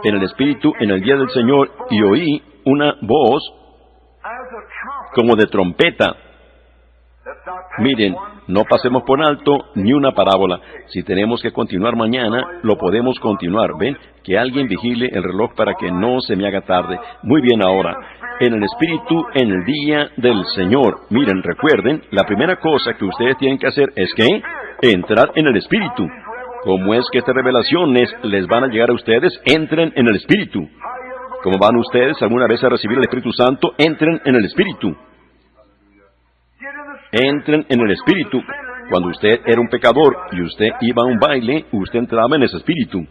En el Espíritu en el día del Señor, y oí una voz como de trompeta. Miren, no pasemos por alto ni una parábola. Si tenemos que continuar mañana, lo podemos continuar. ¿Ven? Que alguien vigile el reloj para que no se me haga tarde. Muy bien ahora. En el Espíritu, en el día del Señor. Miren, recuerden, la primera cosa que ustedes tienen que hacer es que entrar en el Espíritu. ¿Cómo es que estas revelaciones les van a llegar a ustedes? Entren en el Espíritu. ¿Cómo van ustedes alguna vez a recibir el Espíritu Santo? Entren en el Espíritu. Entren en el Espíritu. Cuando usted era un pecador y usted iba a un baile, usted entraba en ese Espíritu.